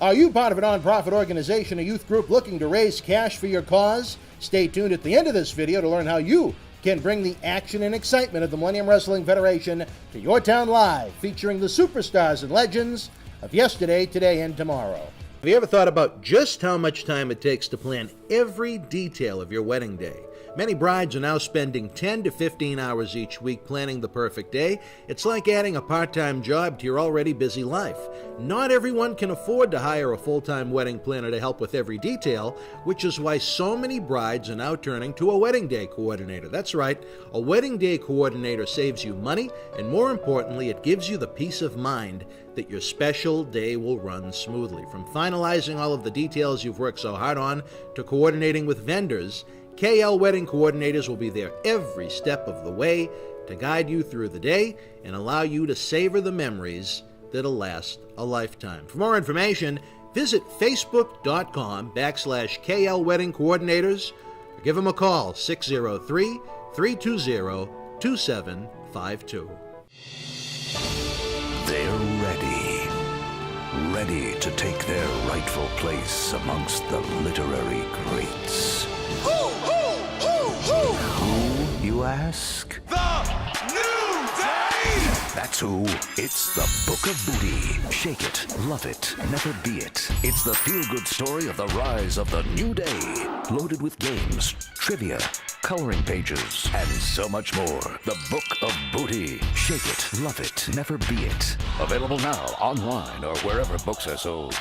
Are you part of a nonprofit organization, a youth group looking to raise cash for your cause? Stay tuned at the end of this video to learn how you can bring the action and excitement of the Millennium Wrestling Federation to your town live, featuring the superstars and legends of yesterday, today, and tomorrow. Have you ever thought about just how much time it takes to plan every detail of your wedding day? Many brides are now spending 10 to 15 hours each week planning the perfect day. It's like adding a part-time job to your already busy life. Not everyone can afford to hire a full-time wedding planner to help with every detail, which is why so many brides are now turning to a wedding day coordinator. That's right, a wedding day coordinator saves you money, and more importantly, it gives you the peace of mind that your special day will run smoothly. From finalizing all of the details you've worked so hard on to coordinating with vendors, KL Wedding Coordinators will be there every step of the way to guide you through the day and allow you to savor the memories that'll last a lifetime. For more information, visit facebook.com/KL Wedding Coordinators or give them a call, 603-320-2752. They're ready to take their rightful place amongst the literary greats. Who, you ask? The New Day! That's who. It's the Book of Booty. Shake it, love it, never be it. It's the feel-good story of the rise of the New Day. Loaded with games, trivia, coloring pages, and so much more. The Book of Booty. Shake it, love it, never be it. Available now online or wherever books are sold.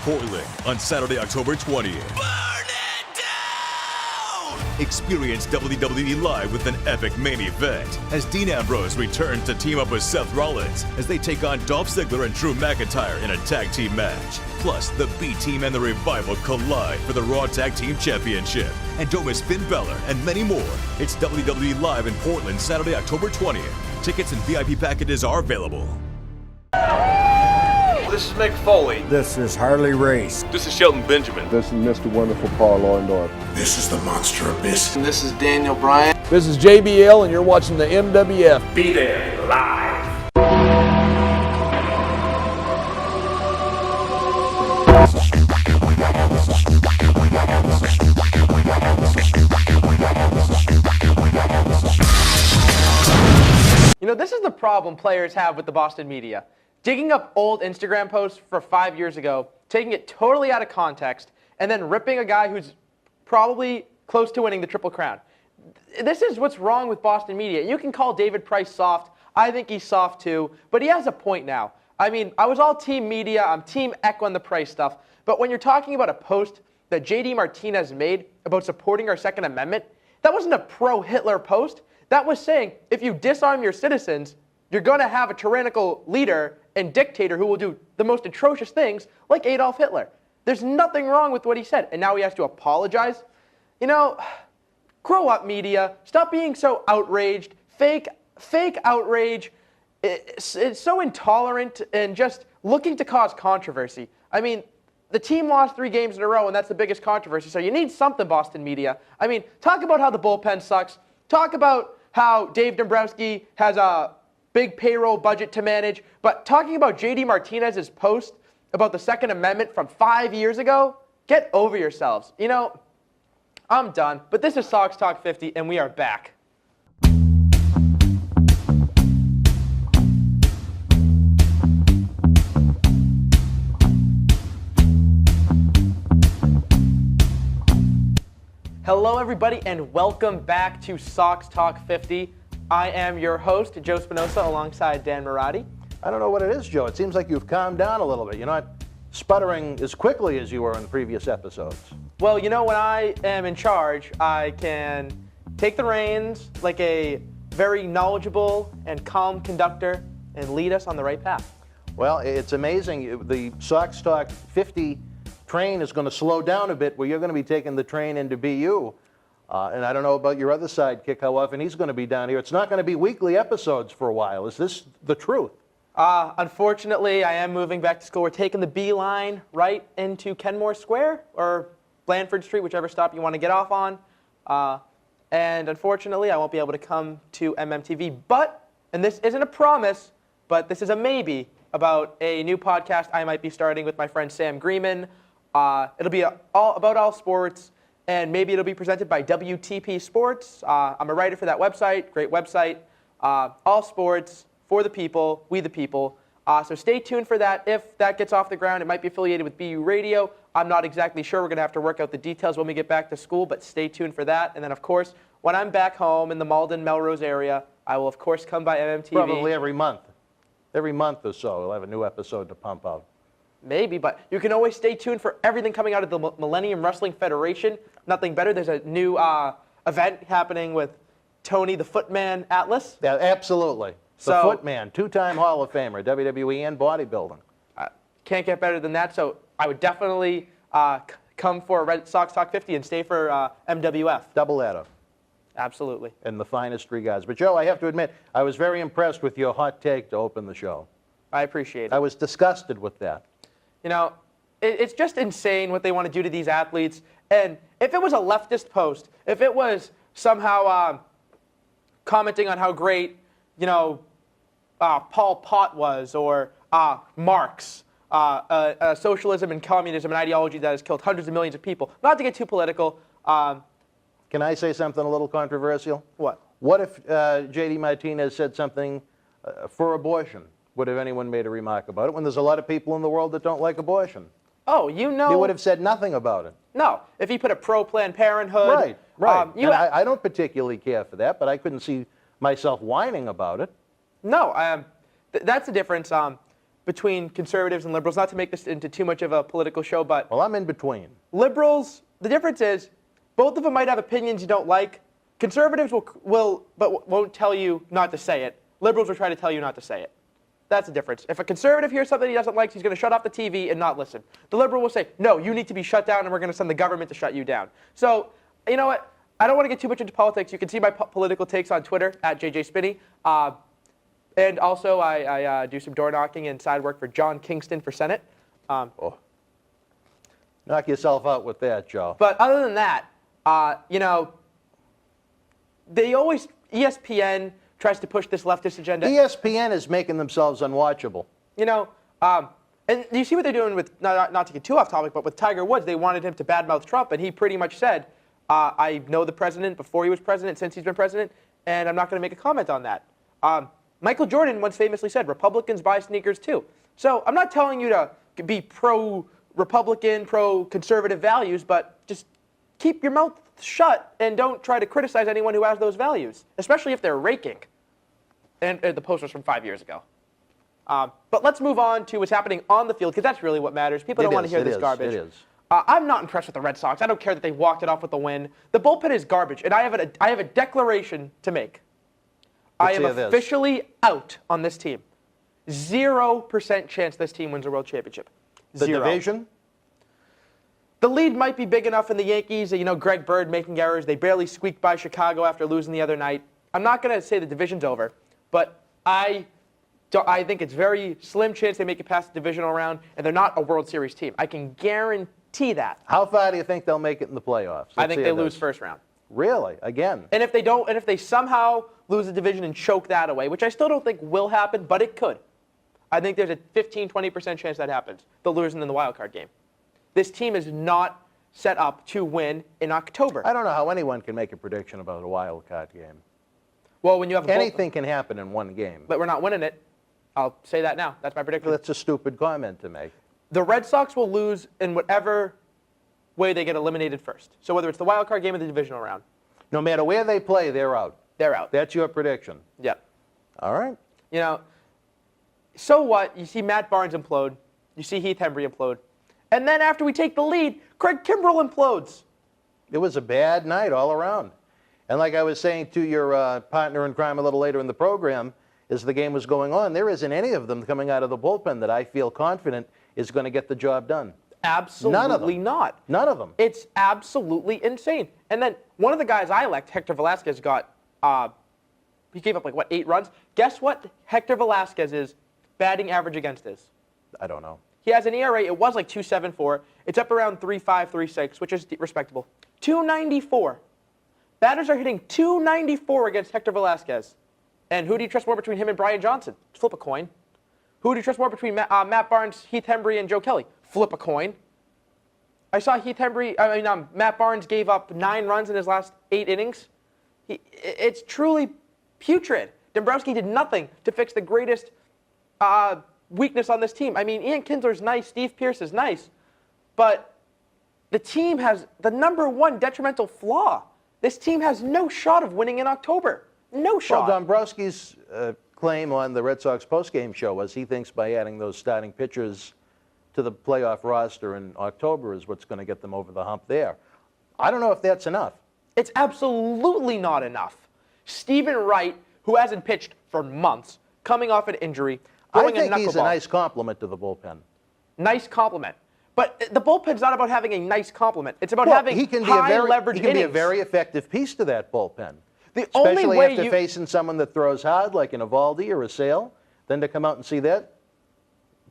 Portland on Saturday, October 20th. Burn it down! Experience WWE Live with an epic main event as Dean Ambrose returns to team up with Seth Rollins as they take on Dolph Ziggler and Drew McIntyre in a tag team match. Plus, the B-Team and the Revival collide for the Raw Tag Team Championship. And don't miss Finn Balor and many more. It's WWE Live in Portland, Saturday, October 20th. Tickets and VIP packages are available. This is Mick Foley. This is Harley Race. This is Shelton Benjamin. This is Mr. Wonderful Paul Orndorff. This is the Monster Abyss. And this is Daniel Bryan. This is JBL, and you're watching the MWF. Be there live. You know, this is the problem players have with the Boston media. Digging up old Instagram posts for 5 years ago, taking it totally out of context, and then ripping a guy who's probably close to winning the Triple Crown. This is what's wrong with Boston media. You can call David Price soft. I think he's soft too, but he has a point now. I mean, I was all team media. I'm team Eck on the Price stuff. But when you're talking about a post that JD Martinez made about supporting our Second Amendment, that wasn't a pro-Hitler post. That was saying, if you disarm your citizens, you're going to have a tyrannical leader and dictator who will do the most atrocious things like Adolf Hitler. There's nothing wrong with what he said, and now he has to apologize. You know, grow up, media. Stop being so outraged. Fake outrage. It's so intolerant and just looking to cause controversy. I mean, the team lost 3 games in a row, and that's the biggest controversy, so you need something, Boston media. I mean, talk about how the bullpen sucks. Talk about how Dave Dombrowski has a big payroll budget to manage, but talking about JD Martinez's post about the Second Amendment from 5 years ago, get over yourselves. You know, I'm done, but this is Sox Talk 50, and we are back. Hello, everybody, and welcome back to Sox Talk 50. I am your host, Joe Spinoza, alongside Dan Marotti. I don't know what it is, Joe. It seems like you've calmed down a little bit. You're not sputtering as quickly as you were in the previous episodes. Well, you know, when I am in charge, I can take the reins like a very knowledgeable and calm conductor and lead us on the right path. Well, it's amazing. The Sox Talk 50 train is going to slow down a bit where you're going to be taking the train into BU. And I don't know about your other sidekick, how often he's going to be down here. It's not going to be weekly episodes for a while. Is this the truth? Unfortunately, I am moving back to school. We're taking the B line right into Kenmore Square or Blandford Street, whichever stop you want to get off on. And unfortunately, I won't be able to come to MMTV. But and this isn't a promise, but this is a maybe, about a new podcast I might be starting with my friend Sam Greenman. It'll be about all sports, and maybe it'll be presented by WTP Sports. I'm a writer for that website, great website. All sports, for the people, we the people. So stay tuned for that. If that gets off the ground, it might be affiliated with BU Radio. I'm not exactly sure. We're going to have to work out the details when we get back to school, but stay tuned for that. And then, of course, when I'm back home in the Malden, Melrose area, I will, of course, come by MMTV. Probably every month. Every month or so, we'll have a new episode to pump out. Maybe, but you can always stay tuned for everything coming out of the Millennium Wrestling Federation. Nothing better. There's a new event happening with Tony the Footman Atlas. Yeah, absolutely. The Footman, two-time Hall of Famer, WWE and bodybuilding. Can't get better than that, so I would definitely come for Red Sox Talk 50 and stay for MWF. Double header. Absolutely. In the finest regards. But, Joe, I have to admit, I was very impressed with your hot take to open the show. I appreciate it. I was disgusted with that. You know, it's just insane what they want to do to these athletes. And if it was a leftist post, if it was somehow commenting on how great, Paul Pot was, or Marx, socialism and communism, an ideology that has killed hundreds of millions of people. Not to get too political. Can I say something a little controversial? What? What if J.D. Martinez said something for abortion? Would have anyone made a remark about it when there's a lot of people in the world that don't like abortion? Oh, They would have said nothing about it. No. If he put a pro-Planned Parenthood. Right. I don't particularly care for that, but I couldn't see myself whining about it. No. That's the difference between conservatives and liberals. Not to make this into too much of a political show, but... Well, I'm in between. Liberals, the difference is, both of them might have opinions you don't like. Conservatives but won't tell you not to say it. Liberals will try to tell you not to say it. That's the difference. If a conservative hears something he doesn't like, he's going to shut off the TV and not listen. The liberal will say, no, you need to be shut down, and we're going to send the government to shut you down. So, you know what? I don't want to get too much into politics. You can see my political takes on Twitter, @JJSpinney. And also, I do some door knocking and side work for John Kingston for Senate. Knock yourself out with that, Joe. But other than that, they always, ESPN tries to push this leftist agenda. ESPN is making themselves unwatchable. And you see what they're doing with, not to get too off topic, but with Tiger Woods. They wanted him to badmouth Trump, and he pretty much said, I know the president before he was president, since he's been president, and I'm not going to make a comment on that. Michael Jordan once famously said, Republicans buy sneakers too. So I'm not telling you to be pro-Republican, pro-conservative values, but just keep your mouth shut and don't try to criticize anyone who has those values, especially if they're raking. And the post was from 5 years ago. But let's move on to what's happening on the field, because that's really what matters. People don't want to hear this garbage. It is. I'm not impressed with the Red Sox. I don't care that they walked it off with the win. The bullpen is garbage, and I have a declaration to make. I am officially out on this team. 0% chance this team wins a world championship. The division? The lead might be big enough in the Yankees. Greg Bird making errors. They barely squeaked by Chicago after losing the other night. I'm not going to say the division's over, but I think it's very slim chance they make it past the divisional round, and they're not a World Series team. I can guarantee that. How far do you think they'll make it in the playoffs? I think they lose first round. Really? Again? And if they don't, and if they somehow lose the division and choke that away, which I still don't think will happen, but it could. I think there's a 15-20% chance that happens. They'll lose in the wild card game. This team is not set up to win in October. I don't know how anyone can make a prediction about a wild card game. Well, when you have anything can happen in one game. But we're not winning it. I'll say that now. That's my prediction. That's a stupid comment to make. The Red Sox will lose in whatever way they get eliminated first. So whether it's the wild card game or the divisional round. No matter where they play, they're out. They're out. That's your prediction. Yep. All right. So what? You see Matt Barnes implode. You see Heath Hembry implode. And then after we take the lead, Craig Kimbrell implodes. It was a bad night all around. And like I was saying to your partner in crime a little later in the program, as the game was going on, there isn't any of them coming out of the bullpen that I feel confident is going to get the job done. Absolutely not. None of them. It's absolutely insane. And then one of the guys I liked, Hector Velasquez, he gave up 8 runs. Guess what Hector Velasquez's batting average against is? I don't know. He has an ERA, it was 2.74. It's up around 3.5, 3.6, which is respectable. 2.94. Batters are hitting 2.94 against Hector Velasquez. And who do you trust more between him and Brian Johnson? Flip a coin. Who do you trust more between Matt Barnes, Heath Hembree, and Joe Kelly? Flip a coin. I saw Matt Barnes gave up 9 runs in his last 8 innings. It's truly putrid. Dombrowski did nothing to fix the greatest weakness on this team. I mean, Ian Kinsler's nice, Steve Pearce is nice, but the team has the #1 detrimental flaw. This team has no shot of winning in October. No shot. Well, Dombrowski's claim on the Red Sox postgame show was he thinks by adding those starting pitchers to the playoff roster in October is what's going to get them over the hump there. I don't know if that's enough. It's absolutely not enough. Stephen Wright, who hasn't pitched for months, coming off an injury, throwing I think a he's knuckleball. a nice compliment to the bullpen. Nice compliment. But the bullpen's not about having a nice compliment. It's about having high leverage innings. He can be a very effective piece to that bullpen. The only Especially way after facing someone that throws hard, like an Evaldi or a Sale, then to come out and see that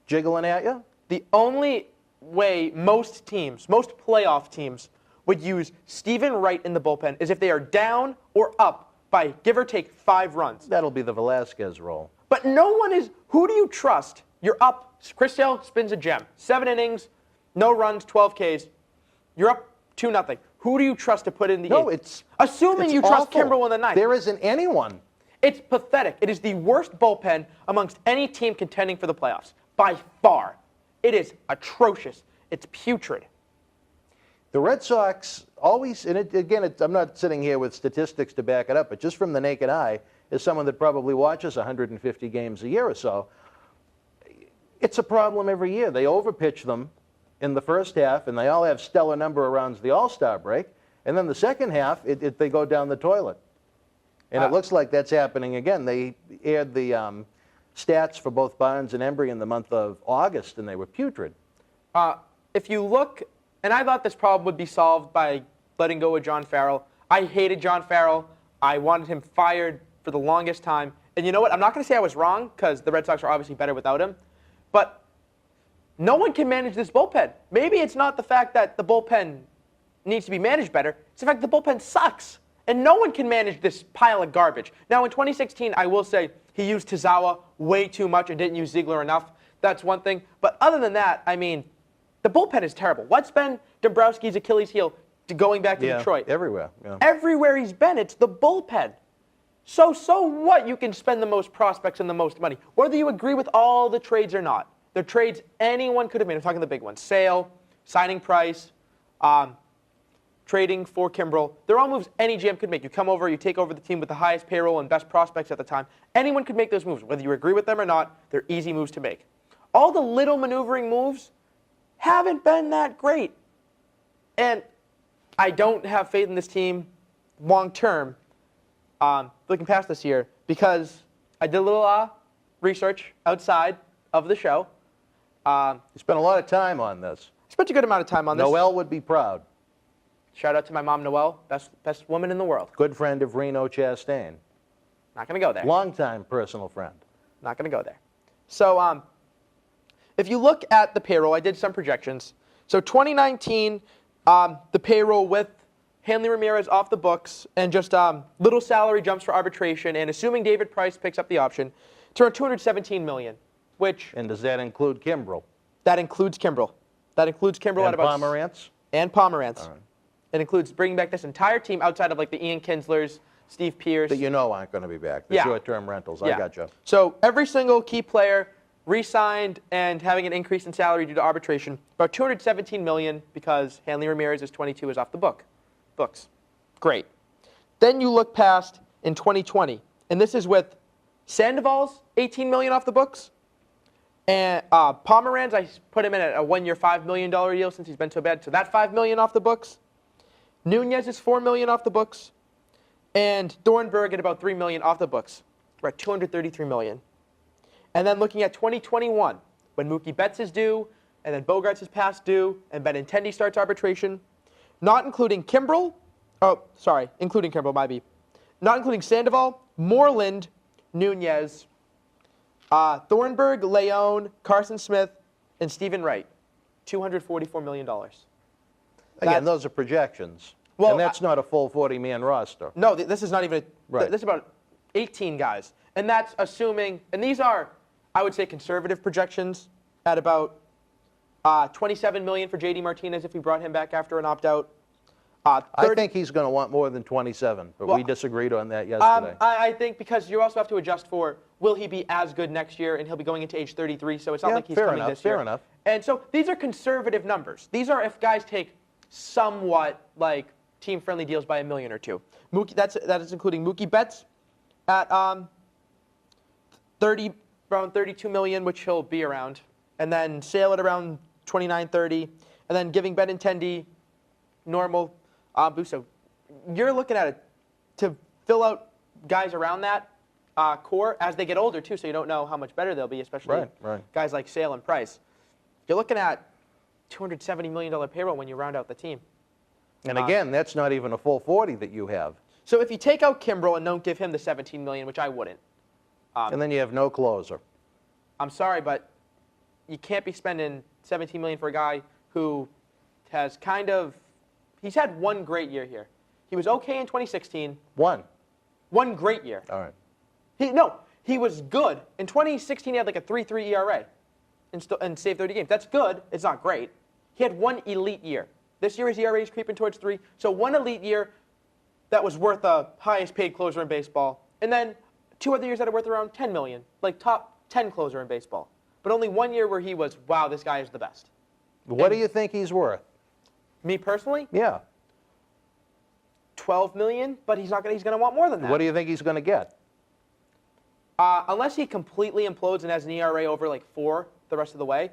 jiggling at you. The only way most playoff teams would use Stephen Wright in the bullpen is if they are down or up by give or take 5 runs. That'll be the Velasquez role. But no one is. Who do you trust? You're up. Chris Sale spins a gem. 7 innings, no runs, 12 Ks. You're up 2-0. Who do you trust to put in the eighth? Assuming you trust Kimbrel in the ninth. There isn't anyone. It's pathetic. It is the worst bullpen amongst any team contending for the playoffs. By far. It is atrocious. It's putrid. The Red Sox always, and I'm not sitting here with statistics to back it up, but just from the naked eye, as someone that probably watches 150 games a year or so, it's a problem every year. They overpitch them in the first half, and they all have stellar number of rounds the All-Star break, and then the second half, they go down the toilet. And it looks like that's happening again. They aired the stats for both Barnes and Embry in the month of August, and they were putrid. If you look, and I thought this problem would be solved by letting go of John Farrell. I hated John Farrell. I wanted him fired for the longest time. And you know what? I'm not going to say I was wrong, because the Red Sox are obviously better without him. But no one can manage this bullpen. Maybe it's not the fact that the bullpen needs to be managed better. It's the fact that the bullpen sucks. And no one can manage this pile of garbage. Now, in 2016, I will say he used Tozawa way too much and didn't use Ziegler enough. That's one thing. But other than that, I mean, the bullpen is terrible. What's been Dombrowski's Achilles heel to going back to Detroit? Everywhere. Yeah. Everywhere he's been, it's the bullpen. So what? You can spend the most prospects and the most money. Whether you agree with all the trades or not. The trades anyone could have made. I'm talking the big ones. Sale, signing Price, trading for Kimbrel. They're all moves any GM could make. You come over, you take over the team with the highest payroll and best prospects at the time. Anyone could make those moves. Whether you agree with them or not, they're easy moves to make. All the little maneuvering moves haven't been that great. And I don't have faith in this team long term, looking past this year, because I did a little research outside of the show. You spent a lot of time on this. Spent a good amount of time on this. Noel would be proud. Shout out to my mom, Noel, best woman in the world. Good friend of Reno Chastain. Not going to go there. Longtime personal friend. Not going to go there. So if you look at the payroll, I did some projections. So 2019, the payroll with Hanley Ramirez off the books and just little salary jumps for arbitration, and assuming David Price picks up the option, it's around $217 million. And does that include Kimbrel? That includes Kimbrel. That includes Kimbrel and at about Pomerantz? And Pomerantz. All right. It includes bringing back this entire team outside of like the Ian Kinslers, Steve Pearce. That you know aren't going to be back. The short-term rentals. I got you. So every single key player re-signed and having an increase in salary due to arbitration. About $217 million because Hanley Ramirez is 22 is off the books. Great. Then you look past in 2020, and this is with Sandoval's $18 million off the books. And Pomeranz, I put him in at a 1-year, $5 million deal since he's been so bad. So that $5 million off the books. Nunez is $4 million off the books. And Thornburg at about $3 million off the books. We're at $233 million. And then looking at 2021, when Mookie Betts is due, and then Bogarts is past due, and Benintendi starts arbitration, not including Kimbrel, including Kimbrel, might be. Not including Sandoval, Moreland, Nunez, Thornburg, Leone, Carson Smith, and Stephen Wright. $244 million. Again, those are projections. Well, and that's not a full 40-man roster. No, this is not even right. This is about 18 guys. And that's assuming, and these are, I would say, conservative projections at about $27 million for J.D. Martinez if we brought him back after an opt-out. I think he's going to want more than 27, but we disagreed on that yesterday. I think because you also have to adjust for, will he be as good next year, and he'll be going into age 33, so it's not like he's coming this year. Fair enough. And so these are conservative numbers. These are if guys take somewhat like team-friendly deals by $1 million or $2 million. That is including Mookie Betts at around $32 million, which he'll be around, and then Sale at around 29, 30, and then giving Benintendi normal boost. So you're looking at it to fill out guys around that core as they get older too, so you don't know how much better they'll be, especially guys like Sale and Price. You're looking at $270 million payroll when you round out the team. And again, that's not even a full 40 that you have. So if you take out Kimbrel and don't give him the $17 million, which I wouldn't. And then you have no closer. I'm sorry, but you can't be spending $17 million for a guy who has he's had one great year here. He was okay in 2016. One great year. All right. He was good. In 2016, he had like a 3.3 ERA and saved 30 games. That's good. It's not great. He had one elite year. This year his ERA is creeping towards 3. So one elite year that was worth the highest paid closer in baseball. And then 2 other years that are worth around $10 million, like top 10 closer in baseball. But only 1 year where he was, wow, this guy is the best. What do you think he's worth? Me personally? Yeah. $12 million, but he's going to want more than that. What do you think he's going to get? Unless he completely implodes and has an ERA over like 4 the rest of the way,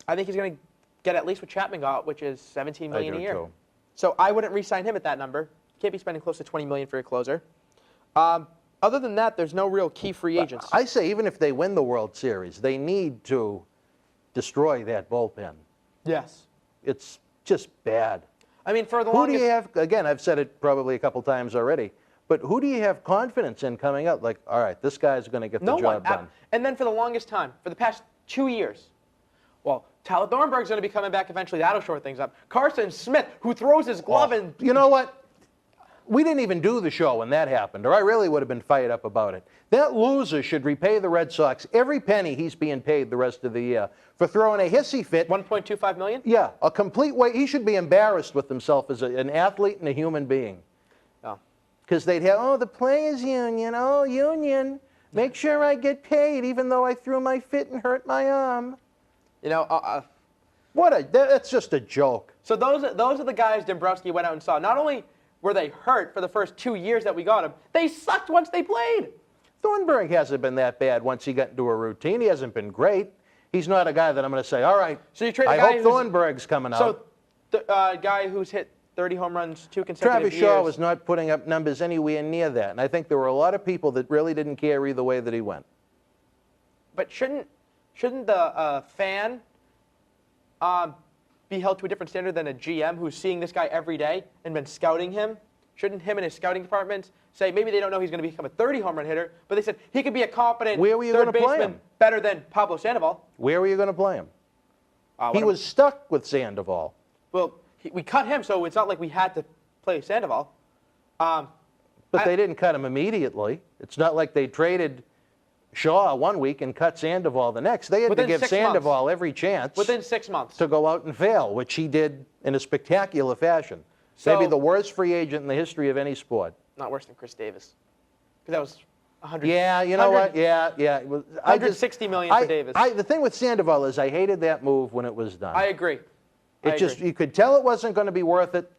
I think he's going to get at least what Chapman got, which is $17 million a year. Too. So I wouldn't re-sign him at that number. You can't be spending close to $20 million for your closer. Other than that, there's no real key free agents. I say even if they win the World Series, they need to destroy that bullpen. Yes. It's just bad. I mean, for the who longest... do you have, again, I've said it probably a couple times already, but who do you have confidence in coming out? Like, all right, this guy's going to get the job done. And then for the longest time, for the past 2 years, well, Tyler Thornburg's going to be coming back eventually. That'll shore things up. Carson Smith, who throws his glove in... You know what? We didn't even do the show when that happened, or I really would have been fired up about it. That loser should repay the Red Sox every penny he's being paid the rest of the year for throwing a hissy fit. $1.25 million? Yeah, a complete way. He should be embarrassed with himself as an athlete and a human being. Oh. Because they'd have, the players union, union. Make sure I get paid even though I threw my fit and hurt my arm. You know, that's just a joke. So those are the guys Dombrowski went out and saw. Not only were they hurt for the first 2 years that we got him, they sucked once they played. Thornburg hasn't been that bad once he got into a routine. He hasn't been great. He's not a guy that I'm going to say, all right, so you trade I hope Thornburg's coming out. So the guy who's hit 30 home runs 2 consecutive years. Travis Shaw was not putting up numbers anywhere near that. And I think there were a lot of people that really didn't care either way that he went. But shouldn't the fan be held to a different standard than a GM who's seeing this guy every day and been scouting him? Shouldn't him and his scouting department say, maybe they don't know he's going to become a 30 home run hitter, but they said he could be a competent third baseman better than Pablo Sandoval? Where were you going to play him? He was stuck with Sandoval. Well, we cut him, so it's not like we had to play Sandoval. But they didn't cut him immediately. It's not like they traded Shaw 1 week and cut Sandoval the next. They had to give Sandoval every chance. Within 6 months. To go out and fail, which he did in a spectacular fashion. So, maybe the worst free agent in the history of any sport. Not worse than Chris Davis. Because that was 100. Yeah, you know what? Yeah. It was, $160 million for Davis. The thing with Sandoval is I hated that move when it was done. I agree. You could tell it wasn't going to be worth it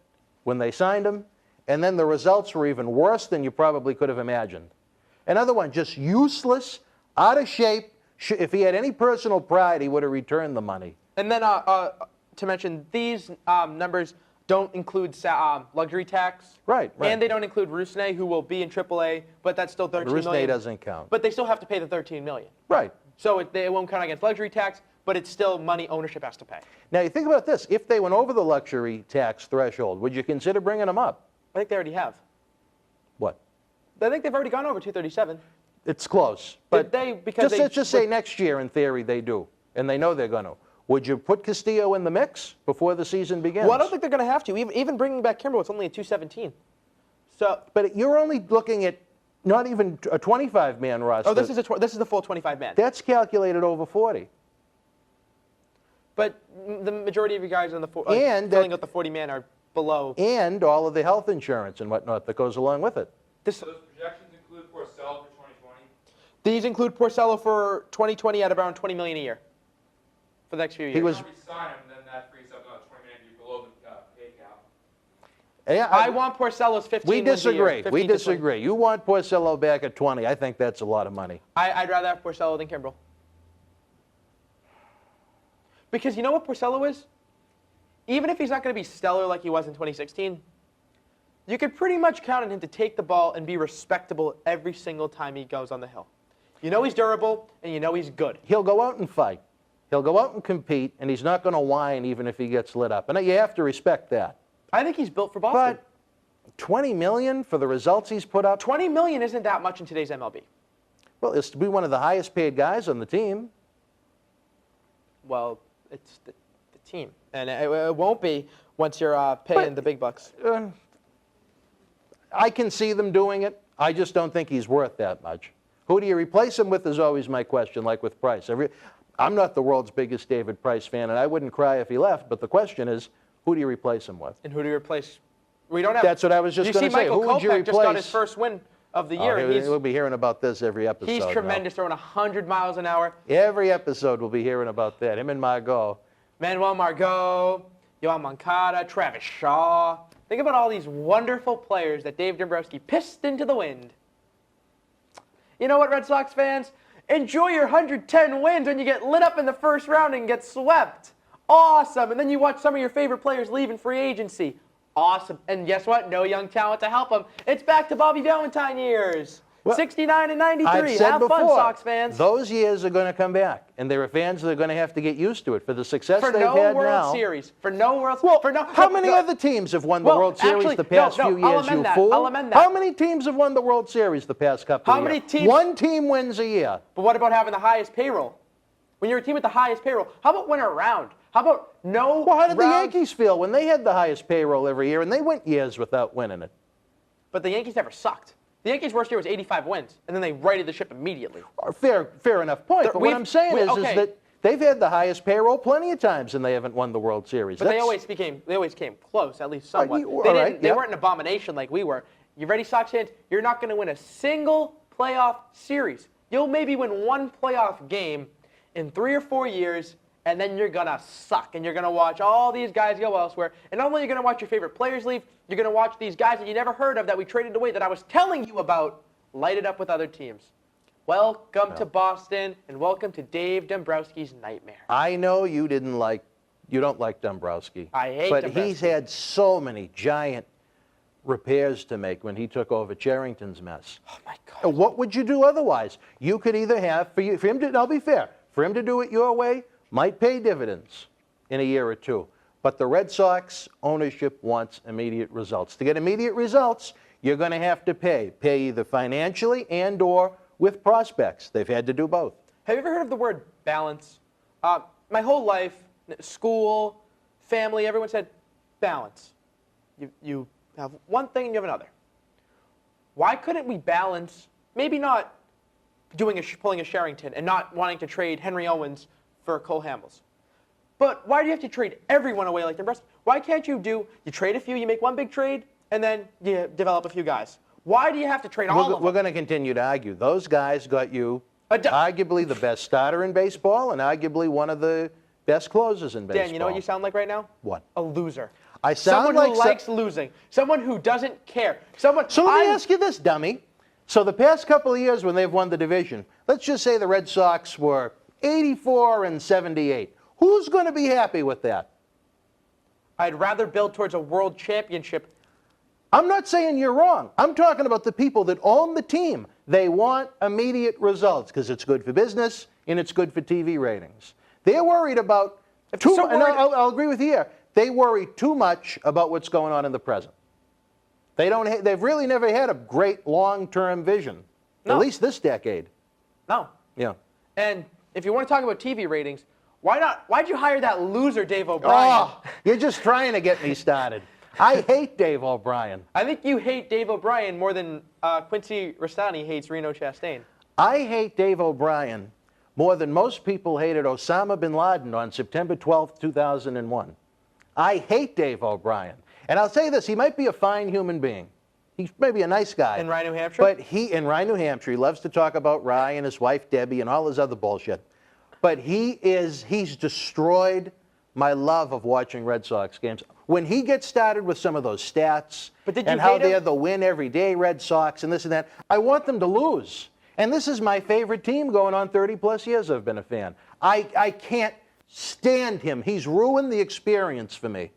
when they signed him, and then the results were even worse than you probably could have imagined. Another one, just useless, out of shape. If he had any personal pride, he would have returned the money. And then to mention, these numbers don't include luxury tax. Right. And they don't include Rusney, who will be in AAA, but that's still $13 million. Rusney doesn't count. But they still have to pay the $13 million. Right. So it won't count against luxury tax, but it's still money ownership has to pay. Now, you think about this. If they went over the luxury tax threshold, would you consider bringing them up? I think they already have. What? I think they've already gone over 237. It's close. But let's just say next year, in theory, they do. And they know they're going to. Would you put Castillo in the mix before the season begins? Well, I don't think they're going to have to. Even bringing back Kimbrel, it's only at 217. So, but you're only looking at not even a 25-man roster. Oh, this is the full 25-man. That's calculated over 40. But the majority of you guys on the filling out the 40-man are below. And all of the health insurance and whatnot that goes along with it. So those projections include Porcello for 2020? These include Porcello for 2020 at around $20 million a year for the next few years. He was. Sign him, then that frees up another $20 million to be below the pay cap. Yeah, I want Porcello's 15 We wins a year, disagree. 15 We to 20. disagree. You want Porcello back at 20. I think that's a lot of money. I'd rather have Porcello than Kimbrel. Because you know what Porcello is? Even if he's not going to be stellar like he was in 2016, you could pretty much count on him to take the ball and be respectable every single time he goes on the hill. You know he's durable, and you know he's good. He'll go out and fight. He'll go out and compete, and he's not going to whine even if he gets lit up. And you have to respect that. I think he's built for Boston. But $20 million for the results he's put up? $20 million isn't that much in today's MLB. Well, it's to be one of the highest paid guys on the team. Well, it's the team. And it won't be once you're paying the big bucks. I can see them doing it. I just don't think he's worth that much. Who do you replace him with is always my question, like with Price. I'm not the world's biggest David Price fan, and I wouldn't cry if he left, but the question is, who do you replace him with? And who do you replace? We don't have. That's what I was just going to say. Michael Who would you Kopech replace? just got his first win of the year. We'll be hearing about this every episode. He's tremendous, throwing 100 miles an hour. Every episode we'll be hearing about that. Him and Margot. Manuel Margot, Yohan Moncada, Travis Shaw. Think about all these wonderful players that Dave Dombrowski pissed into the wind. You know what, Red Sox fans? Enjoy your 110 wins when you get lit up in the first round and get swept. Awesome. And then you watch some of your favorite players leave in free agency. Awesome. And guess what? No young talent to help them. It's back to Bobby Valentine years. Well, 69 and 93. I've said Have before, fun, Sox fans. Those years are going to come back, and there are fans that are going to have to get used to it for the success for they've no had World now. Series. For no World Well, for no, how many other teams have won the World Series the past few years, you fool? I'll amend that. How many teams have won the World Series the past couple of years? How many teams? One team wins a year. But what about having the highest payroll? When you're a team with the highest payroll, how about win a round? How about no Well, how did round? the Yankees feel when they had the highest payroll every year, and they went years without winning it? But the Yankees never sucked. The Yankees' worst year was 85 wins, and then they righted the ship immediately. Fair enough point. But what I'm saying is that they've had the highest payroll plenty of times, and they haven't won the World Series. But they always came close, at least somewhat. They weren't an abomination like we were. You ready, Sox fans? You're not going to win a single playoff series. You'll maybe win one playoff game in 3 or 4 years, and then you're going to suck, and you're going to watch all these guys go elsewhere. And not only are you going to watch your favorite players leave, you're going to watch these guys that you never heard of that we traded away that I was telling you about light it up with other teams. Welcome to Boston, and welcome to Dave Dombrowski's nightmare. I know you don't like Dombrowski. I hate but Dombrowski. He's had so many giant repairs to make when he took over Charrington's mess. Oh, my God. What would you do otherwise? You could either have, for him to, I'll be fair, for him to do it your way might pay dividends in a year or two. But the Red Sox ownership wants immediate results. To get immediate results, you're going to have to pay either financially and or with prospects. They've had to do both. Have you ever heard of the word balance? My whole life, school, family, everyone said balance. You have one thing and you have another. Why couldn't we balance, maybe not pulling a Sherrington and not wanting to trade Henry Owens for Cole Hamels? But why do you have to trade everyone away like Dombrowski? Why can't you trade a few, you make one big trade, and then you develop a few guys? Why do you have to trade all of them? We're going to continue to argue. Those guys got you arguably the best starter in baseball and arguably one of the best closers in baseball. Dan, you know what you sound like right now? What? A loser. I sound someone who likes losing. Someone who doesn't care. So let me ask you this, dummy. So the past couple of years when they've won the division, let's just say the Red Sox were 84 and 78. Who's going to be happy with that? I'd rather build towards a world championship. I'm not saying you're wrong. I'm talking about the people that own the team. They want immediate results because it's good for business and it's good for TV ratings. They're worried about and I'll agree with you here. They worry too much about what's going on in the present. They've really never had a great long-term vision, at least this decade. No. Yeah. And if you want to talk about TV ratings, why'd you hire that loser Dave O'Brien? Oh, you're just trying to get me started. I hate Dave O'Brien. I think you hate Dave O'Brien more than Quincy Rastani hates Reno Chastain. I hate Dave O'Brien more than most people hated Osama bin Laden on September 12th, 2001. I hate Dave O'Brien. And I'll say this, he might be a fine human being. He's maybe a nice guy. In Rye, New Hampshire? But in Rye, New Hampshire, he loves to talk about Rye and his wife Debbie and all his other bullshit. But he's destroyed my love of watching Red Sox games. When he gets started with some of those stats and how they're the win every day Red Sox and this and that, I want them to lose. And this is my favorite team going on 30 plus years I've been a fan. I can't stand him. He's ruined the experience for me.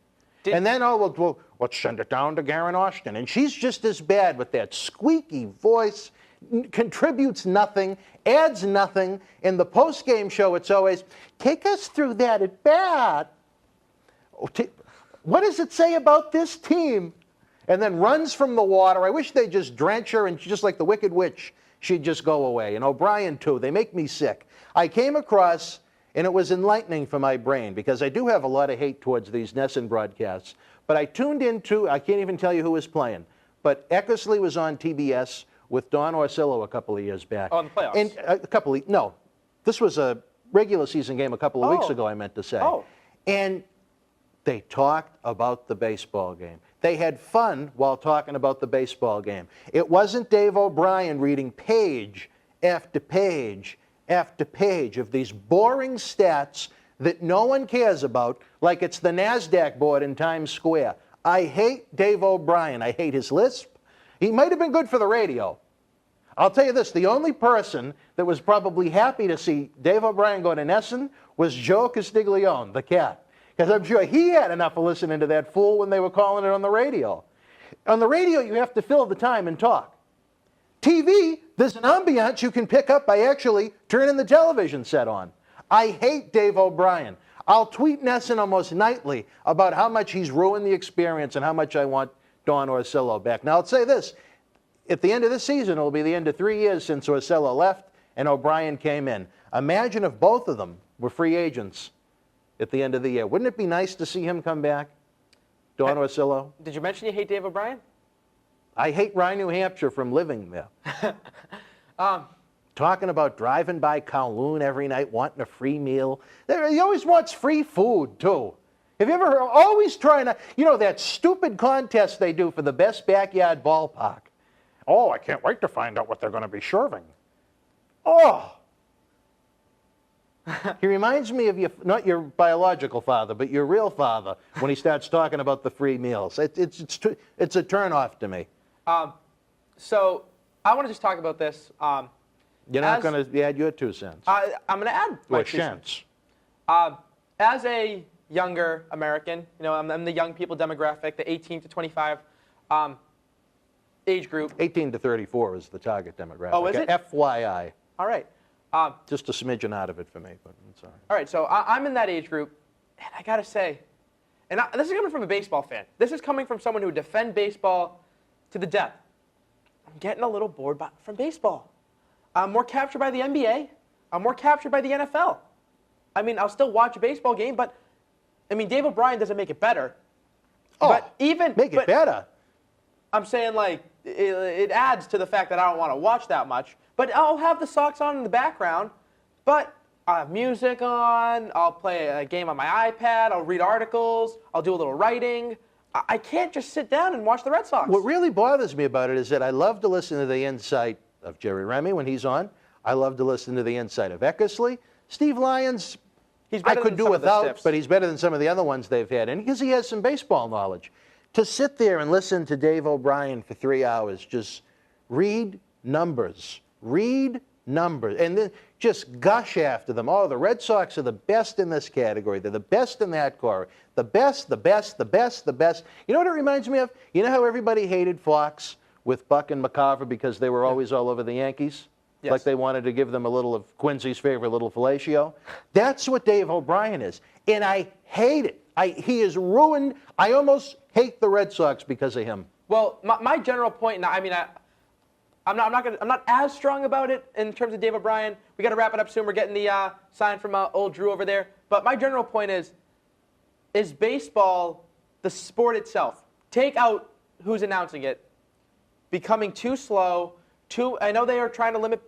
And then, well, let's send it down to Garen Austin. And she's just as bad with that squeaky voice, contributes nothing, adds nothing. In the post-game show, it's always, take us through that at bat. What does it say about this team? And then runs from the water. I wish they'd just drench her and just like the Wicked Witch, she'd just go away. And O'Brien, too. They make me sick. I came across, and it was enlightening for my brain, because I do have a lot of hate towards these NESN broadcasts. But I tuned into, I can't even tell you who was playing, but Eckersley was on TBS with Don Orsillo a couple of years back. Oh, in the playoffs? And no. This was a regular season game a couple of weeks ago, I meant to say. Oh. And they talked about the baseball game. They had fun while talking about the baseball game. It wasn't Dave O'Brien reading page after page after page of these boring stats that no one cares about, like it's the NASDAQ board in Times Square. I hate Dave O'Brien. I hate his lisp. He might have been good for the radio. I'll tell you this, the only person that was probably happy to see Dave O'Brien go to NESN was Joe Castiglione, the cat. Because I'm sure he had enough of listening to that fool when they were calling it on the radio. On the radio, you have to fill the time and talk. TV, there's an ambiance you can pick up by actually turning the television set on. I hate Dave O'Brien. I'll tweet NESN almost nightly about how much he's ruined the experience and how much I want Don Orsillo back. Now, I'll say this. At the end of this season, it'll be the end of 3 years since Orsillo left and O'Brien came in. Imagine if both of them were free agents at the end of the year. Wouldn't it be nice to see him come back, Don Orsillo? Did you mention you hate Dave O'Brien? I hate Rye, New Hampshire from living there. Talking about driving by Kowloon every night, wanting a free meal. He always wants free food, too. Have you ever heard, always trying to, that stupid contest they do for the best backyard ballpark. Oh, I can't wait to find out what they're going to be serving. Oh. He reminds me of not your biological father, but your real father when he starts talking about the free meals. It's a turnoff to me. So I want to just talk about this. You're not going to add your 2 cents. I'm going to add my 2 cents. As a younger American, I'm the young people demographic, the 18 to 25 age group. 18 to 34 is the target demographic. Oh, is it? FYI. All right. Just a smidgen out of it for me, but I'm sorry. All right, so I'm in that age group, and I got to say, this is coming from a baseball fan. This is coming from someone who defends baseball to the death. I'm getting a little bored from baseball. I'm more captured by the NBA. I'm more captured by the NFL. I mean, I'll still watch a baseball game, but, Dave O'Brien doesn't make it better. Oh, but make it better. I'm saying, it adds to the fact that I don't want to watch that much. But I'll have the Sox on in the background, but I'll have music on, I'll play a game on my iPad, I'll read articles, I'll do a little writing. I can't just sit down and watch the Red Sox. What really bothers me about it is that I love to listen to the insight of Jerry Remy when he's on. I love to listen to the insight of Eckersley. Steve Lyons, I could do without, but he's better than some of the other ones they've had. And because he has some baseball knowledge. To sit there and listen to Dave O'Brien for 3 hours, just read numbers, and then just gush after them. Oh, the Red Sox are the best in this category. They're the best in that category. The best, the best, the best, the best. You know what it reminds me of? You know how everybody hated Fox with Buck and McCarver because they were always all over the Yankees? Yes. Like they wanted to give them a little of Quincy's favorite little fellatio? That's what Dave O'Brien is. And I hate it. He is ruined. I almost hate the Red Sox because of him. Well, my general point, I'm not as strong about it in terms of Dave O'Brien. We got to wrap it up soon. We're getting the sign from old Drew over there. But my general point is baseball the sport itself? take out who's announcing it, becoming too slow. I know they are trying to limit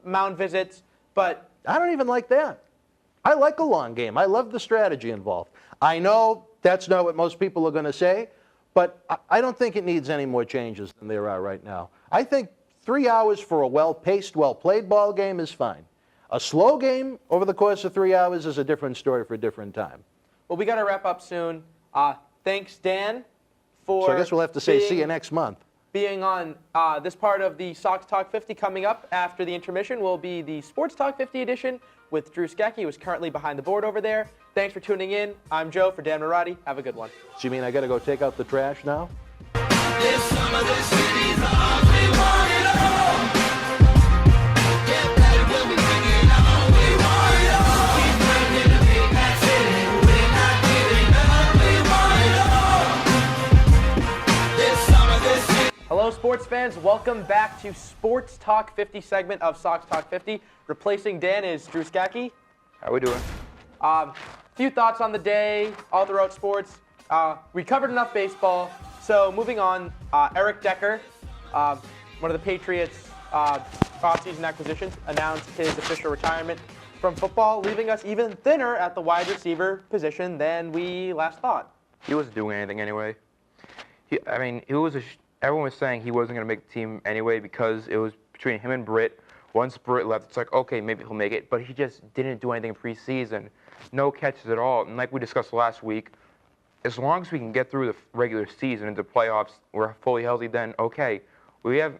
mound visits, but I don't even like that. I like a long game. I love the strategy involved. I know that's not what most people are going to say, but I don't think it needs any more changes than there are right now. I think 3 hours for a well-paced, well-played ball game is fine. A slow game over the course of 3 hours is a different story for a different time. Well, we got to wrap up soon. Thanks, Dan, for So I guess we'll have to say see you next month. Being on this part of the Sox Talk 50. Coming up after the intermission will be the Sports Talk 50 edition with Drew Skecki, who is currently behind the board over there. Thanks for tuning in. I'm Joe for Dan Marati. Have a good one. So you mean I got to go take out the trash now? This summer, this city's ours. We want it all. Get ready when we bring it on. We want it all. Keep bringing the big bad city. We're not giving up. We want it all. This summer, this city. Hello, sports fans. Welcome back to Sports Talk 50 segment of Sox Talk 50. Replacing Dan is Drew Skecki. How we doing? Few thoughts on the day, all throughout sports. We covered enough baseball. So moving on, Eric Decker, one of the Patriots' off-season acquisitions, announced his official retirement from football, leaving us even thinner at the wide receiver position than we last thought. He wasn't doing anything anyway. Everyone was saying he wasn't going to make the team anyway because it was between him and Britt. Once Britt left, it's like, okay, maybe he'll make it. But he just didn't do anything in preseason. No catches at all. And like we discussed last week, as long as we can get through the regular season into playoffs, we're fully healthy, then okay. We have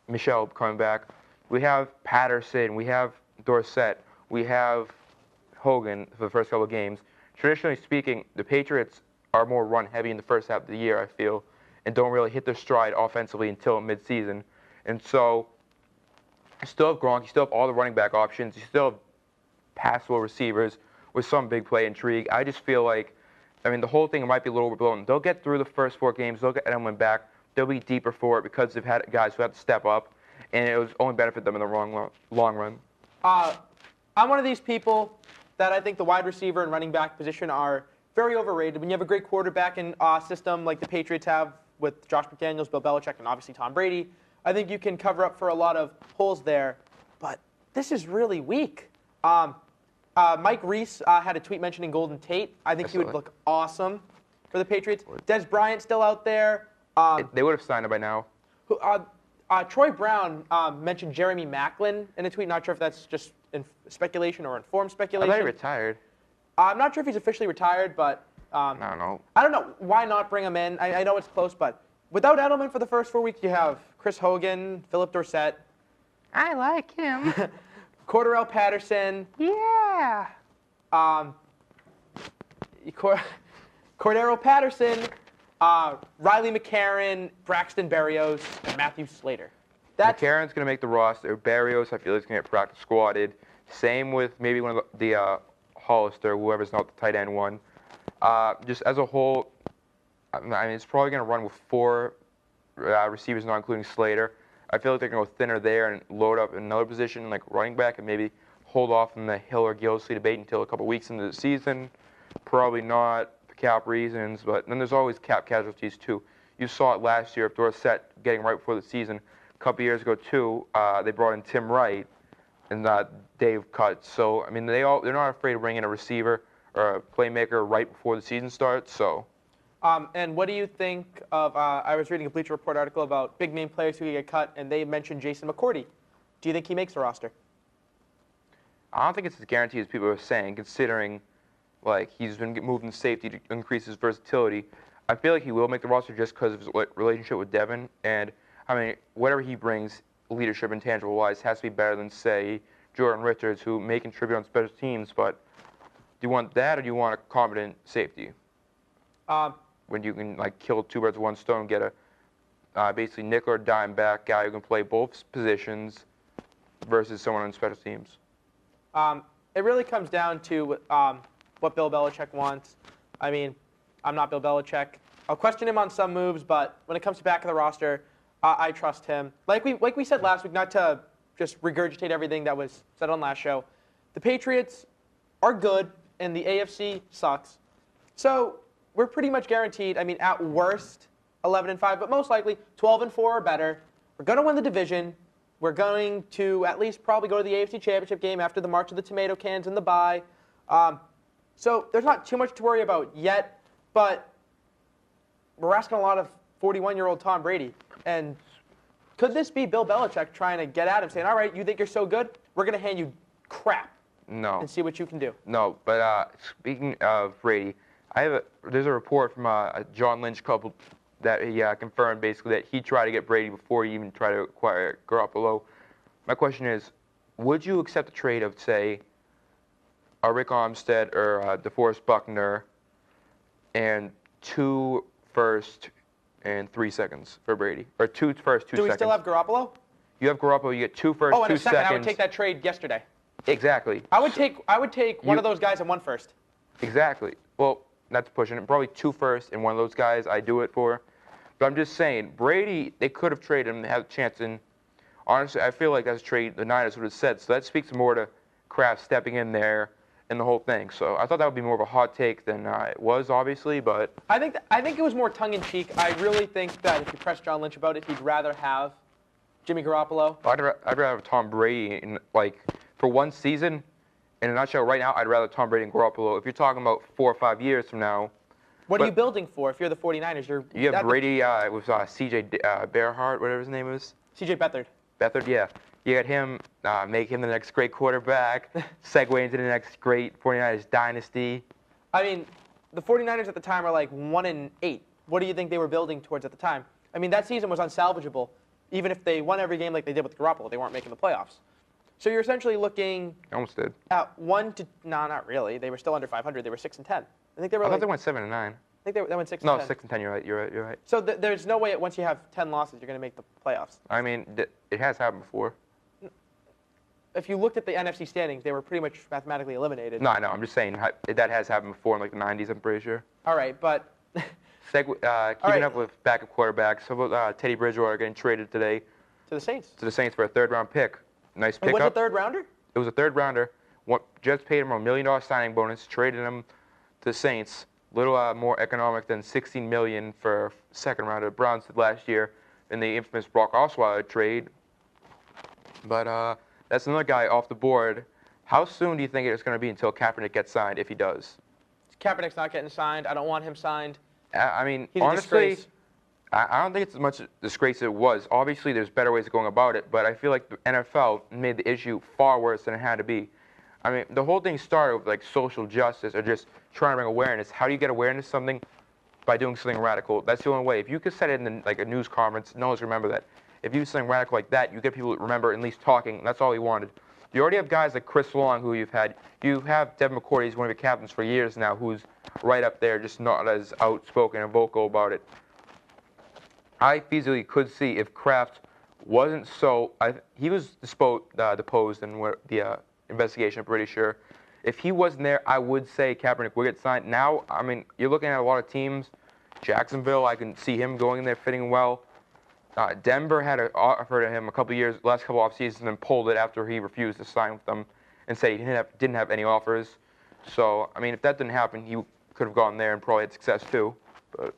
Michelle coming back. We have Patterson. We have Dorsett. We have Hogan for the first couple of games. Traditionally speaking, the Patriots are more run-heavy in the first half of the year, I feel, and don't really hit their stride offensively until midseason. And so you still have Gronk. You still have all the running back options. You still have passable receivers with some big play intrigue. I just feel like, the whole thing might be a little overblown. They'll get through the first 4 games. They'll get Edelman back. They'll be deeper for it because they've had guys who have to step up, and it was only benefit them in the long run. I'm one of these people that I think the wide receiver and running back position are very overrated. When you have a great quarterback and system like the Patriots have with Josh McDaniels, Bill Belichick, and obviously Tom Brady, I think you can cover up for a lot of holes there. But this is really weak. Mike Reese had a tweet mentioning Golden Tate. I think he would look awesome for the Patriots. Des Bryant still out there. They would have signed him by now. Troy Brown mentioned Jeremy Maclin in a tweet. Not sure if that's just speculation or informed speculation. I thought he retired. I'm not sure if he's officially retired, but I don't know. I don't know. Why not bring him in? I know it's close, but without Edelman for the first 4 weeks, you have Chris Hogan, Philip Dorsett. I like him. Cordarrelle Patterson. Yeah. Cordero Patterson, Riley McCarron, Braxton Berrios, and Matthew Slater. McCarron's going to make the roster. Berrios, I feel he's going to get practice squatted. Same with maybe one of the Hollister, whoever's not the tight end one. Just as a whole, it's probably going to run with 4 receivers, not including Slater. I feel like they're going to go thinner there and load up another position like running back and maybe hold off on the Hill or Gillislee debate until a couple weeks into the season. Probably not for cap reasons, but then there's always cap casualties too. You saw it last year with Dorsett getting right before the season. A couple years ago too, they brought in Tim Wright and Dave Cut. So they're not afraid to bring in a receiver or a playmaker right before the season starts. So. And what do you think of, I was reading a Bleacher Report article about big name players who get cut, and they mentioned Jason McCourty. Do you think he makes the roster? I don't think it's as guaranteed as people are saying, considering he's been moved in safety to increase his versatility. I feel like he will make the roster just because of his relationship with Devin, and whatever he brings, leadership and tangible-wise, has to be better than, say, Jordan Richards, who may contribute on special teams, but do you want that or do you want a competent safety? When you can kill 2 birds with 1 stone, get a basically nickel or dime back guy who can play both positions versus someone on special teams. It really comes down to what Bill Belichick wants. I'm not Bill Belichick. I'll question him on some moves, but when it comes to back of the roster, I trust him. Like we said last week, not to just regurgitate everything that was said on last show, the Patriots are good and the AFC sucks. So we're pretty much guaranteed. I mean, at worst, 11-5, but most likely 12-4 or better. We're going to win the division. We're going to at least probably go to the AFC Championship game after the March of the Tomato Cans and the bye. So there's not too much to worry about yet, but we're asking a lot of 41-year-old Tom Brady. And could this be Bill Belichick trying to get at him, saying, all right, you think you're so good? We're going to hand you crap. No. And see what you can do. No, but speaking of Brady, there's a report from a John Lynch couple that he confirmed basically that he tried to get Brady before he even tried to acquire Garoppolo. My question is, would you accept a trade of, say, a Rick Armstead or DeForest Buckner and 2 first and 3 seconds for Brady? Or 2 first, 2 seconds. Do we still have Garoppolo? You have Garoppolo, you get 2 first, 2 seconds. Oh, in a second, I would take that trade yesterday. Exactly. I would take one of those guys and 1 first. Exactly. Well, that's pushing it. Probably 2 first and 1 of those guys I do it for. But I'm just saying, Brady, they could have traded him. They had a chance. And honestly, I feel like that's a trade the Niners would have said. So that speaks more to Kraft stepping in there and the whole thing. So I thought that would be more of a hot take than it was, obviously. But I think it was more tongue-in-cheek. I really think that if you press John Lynch about it, he'd rather have Jimmy Garoppolo. I'd rather have Tom Brady in, like, for 1 season. In a nutshell, right now, I'd rather Tom Brady and Garoppolo. If you're talking about 4 or 5 years from now. What are you building for if you're the 49ers? You have Brady with C.J. Bearhart, whatever his name is. C.J. Beathard. Beathard, yeah. You got him, make him the next great quarterback, segue into the next great 49ers dynasty. I mean, the 49ers at the time are like 1-8. What do you think they were building towards at the time? I mean, that season was unsalvageable. Even if they won every game like they did with Garoppolo, they weren't making the playoffs. So you're essentially looking almost did. At not really. They were still under 500. They were 6-10. I think they were. I thought they went 7-9. I think they went 6-10. No, 6-10. You're right. So there's no way once you have 10 losses, you're going to make the playoffs. I mean, it has happened before. If you looked at the NFC standings, they were pretty much mathematically eliminated. No, I know. I'm just saying that has happened before in like the 90s. I'm pretty sure. All right, but keeping up with backup quarterbacks. How about Teddy Bridgewater getting traded today? To the Saints. To the Saints for a 3rd-round pick. Nice pickup. Was it a 3rd rounder? It was a 3rd rounder. Jets paid him a $1 million signing bonus, traded him to the Saints. A little more economic than $16 million for 2nd rounder. Browns did last year in the infamous Brock Osweiler trade. But that's another guy off the board. How soon do you think it's going to be until Kaepernick gets signed, if he does? Kaepernick's not getting signed. I don't want him signed. I mean, He's honestly, a disgrace. I don't think it's as much a disgrace as it was. Obviously, there's better ways of going about it, but I feel like the NFL made the issue far worse than it had to be. I mean, the whole thing started with like social justice or just trying to bring awareness. How do you get awareness to something? By doing something radical. That's the only way. If you could set it in like a news conference, no one's remember that. If you do something radical like that, you get people to remember at least talking. That's all he wanted. You already have guys like Chris Long who you've had. You have Devin McCourty, he's one of your captains for years now, who's right up there, just not as outspoken and vocal about it. I feasibly could see if Kraft wasn't so. He was deposed in the investigation, I'm pretty sure. If he wasn't there, I would say Kaepernick would get signed. Now, I mean, you're looking at a lot of teams. Jacksonville, I can see him going in there fitting well. Denver had an offer to him last couple off seasons, and pulled it after he refused to sign with them and said he didn't have any offers. So, I mean, if that didn't happen, he could have gone there and probably had success too. But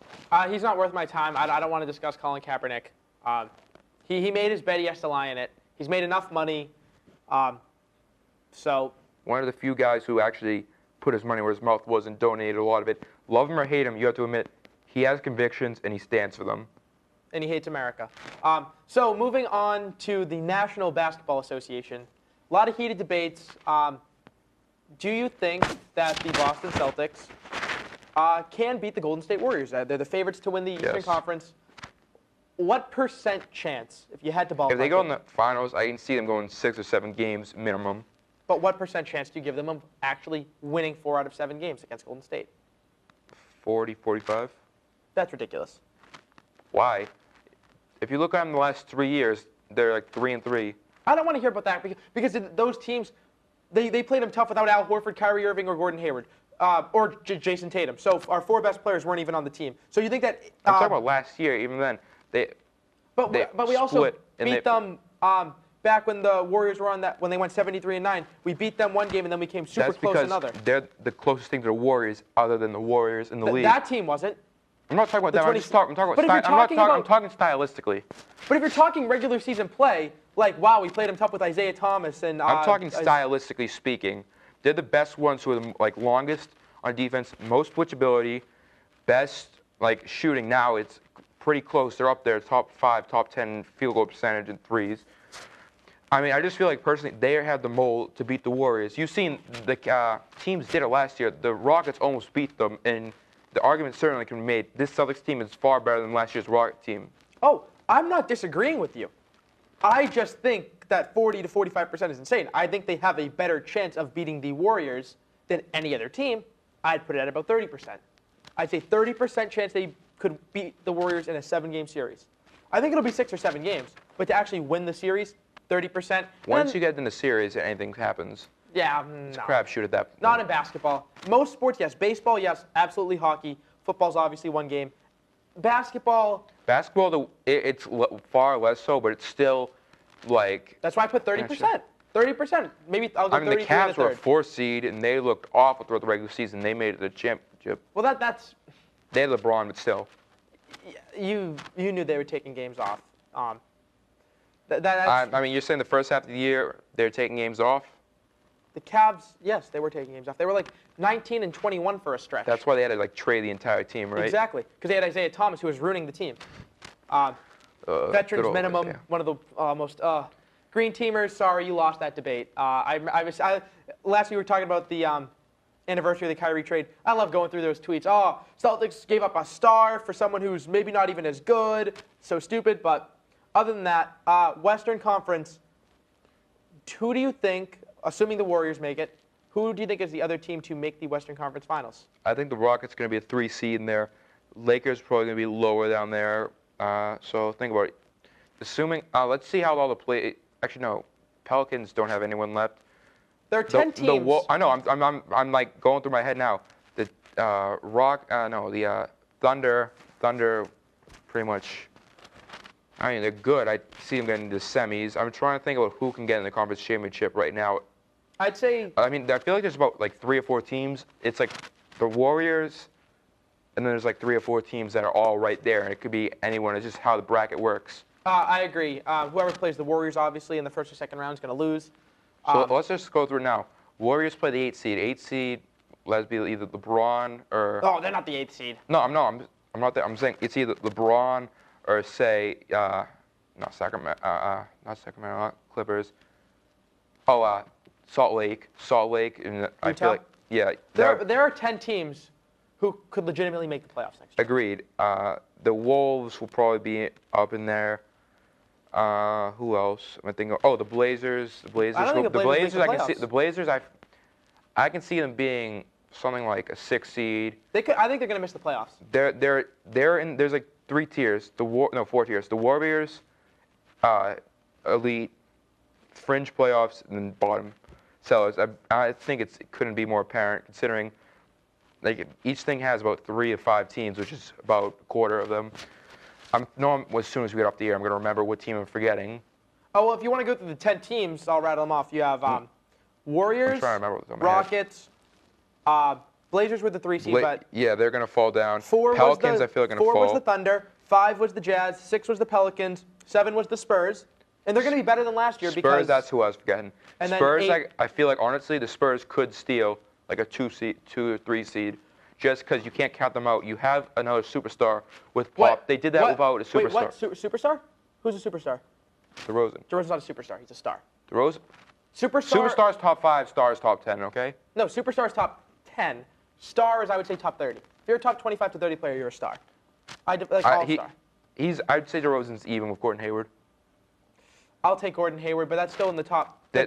he's not worth my time. I don't want to discuss Colin Kaepernick. He made his bed. He has to lie in it. He's made enough money. So one of the few guys who actually put his money where his mouth was and donated a lot of it. Love him or hate him, you have to admit he has convictions and he stands for them. And he hates America. So moving on to the National Basketball Association. A lot of heated debates. Do you think that the Boston Celtics can beat the Golden State Warriors? They're the favorites to win the Eastern Conference. What % chance, if you had to ballpark? If they go in the finals, I can see them going 6 or 7 games minimum. But what % chance do you give them of actually winning 4 out of 7 games against Golden State? 40, 45. That's ridiculous. Why? If you look at them the last 3 years, they're like 3-3. I don't want to hear about that because those teams, they played them tough without Al Horford, Kyrie Irving, or Gordon Hayward. Or Jason Tatum. So our 4 best players weren't even on the team. So you think that... I'm talking about last year. Even then, But we also beat them back when the Warriors were on that, when they went 73-9. We beat them one game and then we came super close another. That's because they're the closest thing to the Warriors other than the Warriors in the league. That team wasn't. I'm not talking about them. I'm talking stylistically. But if you're talking regular season play, like, wow, we played them tough with Isaiah Thomas and... I'm talking stylistically speaking. They're the best ones who are the, like, longest on defense, most switchability, best, like, shooting. Now it's pretty close. They're up there, top 5, top 10 field goal percentage in threes. I mean, I just feel like, personally, they have the mold to beat the Warriors. You've seen the teams did it last year. The Rockets almost beat them, and the argument certainly can be made. This Celtics team is far better than last year's Rocket team. Oh, I'm not disagreeing with you. I just think that 40 to 45% is insane. I think they have a better chance of beating the Warriors than any other team. I'd put it at about 30%. I'd say 30% chance they could beat the Warriors in a 7-game series. I think it'll be 6 or 7 games, but to actually win the series, 30%. Once you get in the series, anything happens. Yeah, it's a crapshoot at that point. Not in basketball. Most sports, yes. Baseball, yes. Absolutely hockey. Football's obviously one game. Basketball, it's far less so, but it's still like... That's why I put 30%. 30%. Maybe I'll go 33 I mean, the Cavs were a 4 seed, and they looked awful throughout the regular season. They made it the championship. Well, that's... They had LeBron, but still. You knew they were taking games off. I mean, you're saying the first half of the year they were taking games off? The Cavs, yes, they were taking games off. They were like 19 and 21 for a stretch. That's why they had to like trade the entire team, right? Exactly, because they had Isaiah Thomas who was ruining the team. Veterans minimum, yeah. One of the most green teamers. Sorry, you lost that debate. Last week we were talking about the anniversary of the Kyrie trade. I love going through those tweets. Oh, Celtics gave up a star for someone who's maybe not even as good. So stupid, but other than that, Western Conference, who do you think, assuming the Warriors make it, who do you think is the other team to make the Western Conference Finals? I think the Rockets are going to be a 3 seed in there. Lakers probably going to be lower down there. So think about it. Assuming, let's see how all the play. Actually, no, Pelicans don't have anyone left. There are 10 teams. I know. I'm like going through my head now. The Thunder, pretty much. I mean, they're good. I see them getting into the semis. I'm trying to think about who can get in the conference championship right now. I'd say. I mean, I feel like there's about like 3 or 4 teams. It's like the Warriors, and then there's like 3 or 4 teams that are all right there, and it could be anyone. It's just how the bracket works. I agree. Whoever plays the Warriors, obviously, in the first or second round is going to lose. So let's just go through now. Warriors play the 8th seed. 8th seed, let's be either LeBron or. Oh, they're not the 8th seed. No, I'm not there. I'm saying it's either LeBron or say, not Sacramento, not Clippers. Oh, Salt Lake. And Utah? I feel like, yeah. There are 10 teams who could legitimately make the playoffs next year. Agreed. The Wolves will probably be up in there. Who else? am I thinking? Oh, the Blazers. The Blazers. I can see the Blazers. I can see them being something like a 6 seed. I think they're going to miss the playoffs. They're in. There's like 4 tiers. The Warriors, elite, fringe playoffs, and then bottom sellers. I think it couldn't be more apparent considering like each thing has about 3 or 5 teams, which is about a quarter of them. As soon as we get off the air, I'm going to remember what team I'm forgetting. Oh, well, if you want to go through the 10 teams, I'll rattle them off. You have Warriors, I'm trying to remember Rockets, Blazers with the 3 seed, but yeah, they're going to fall down. Pelicans, I feel, are going to fall. 4 was the Thunder, 5 was the Jazz, 6 was the Pelicans, 7 was the Spurs, and they're going to be better than last year because. Spurs, that's who I was forgetting. And Spurs, then 8, I feel like honestly, the Spurs could steal like a 2 or 3 seed. Just because you can't count them out. You have another superstar with Pop. They did that without a superstar. Wait, what? Superstar? Who's a superstar? DeRozan. DeRozan's not a superstar. He's a star. DeRozan? Superstar? Superstar's top 5, stars top 10, okay? No, superstar's top 10. Star is, I would say, top 30. If you're a top 25 to 30 player, you're a star. All-star. I'd say DeRozan's even with Gordon Hayward. I'll take Gordon Hayward, but that's still in the top. They're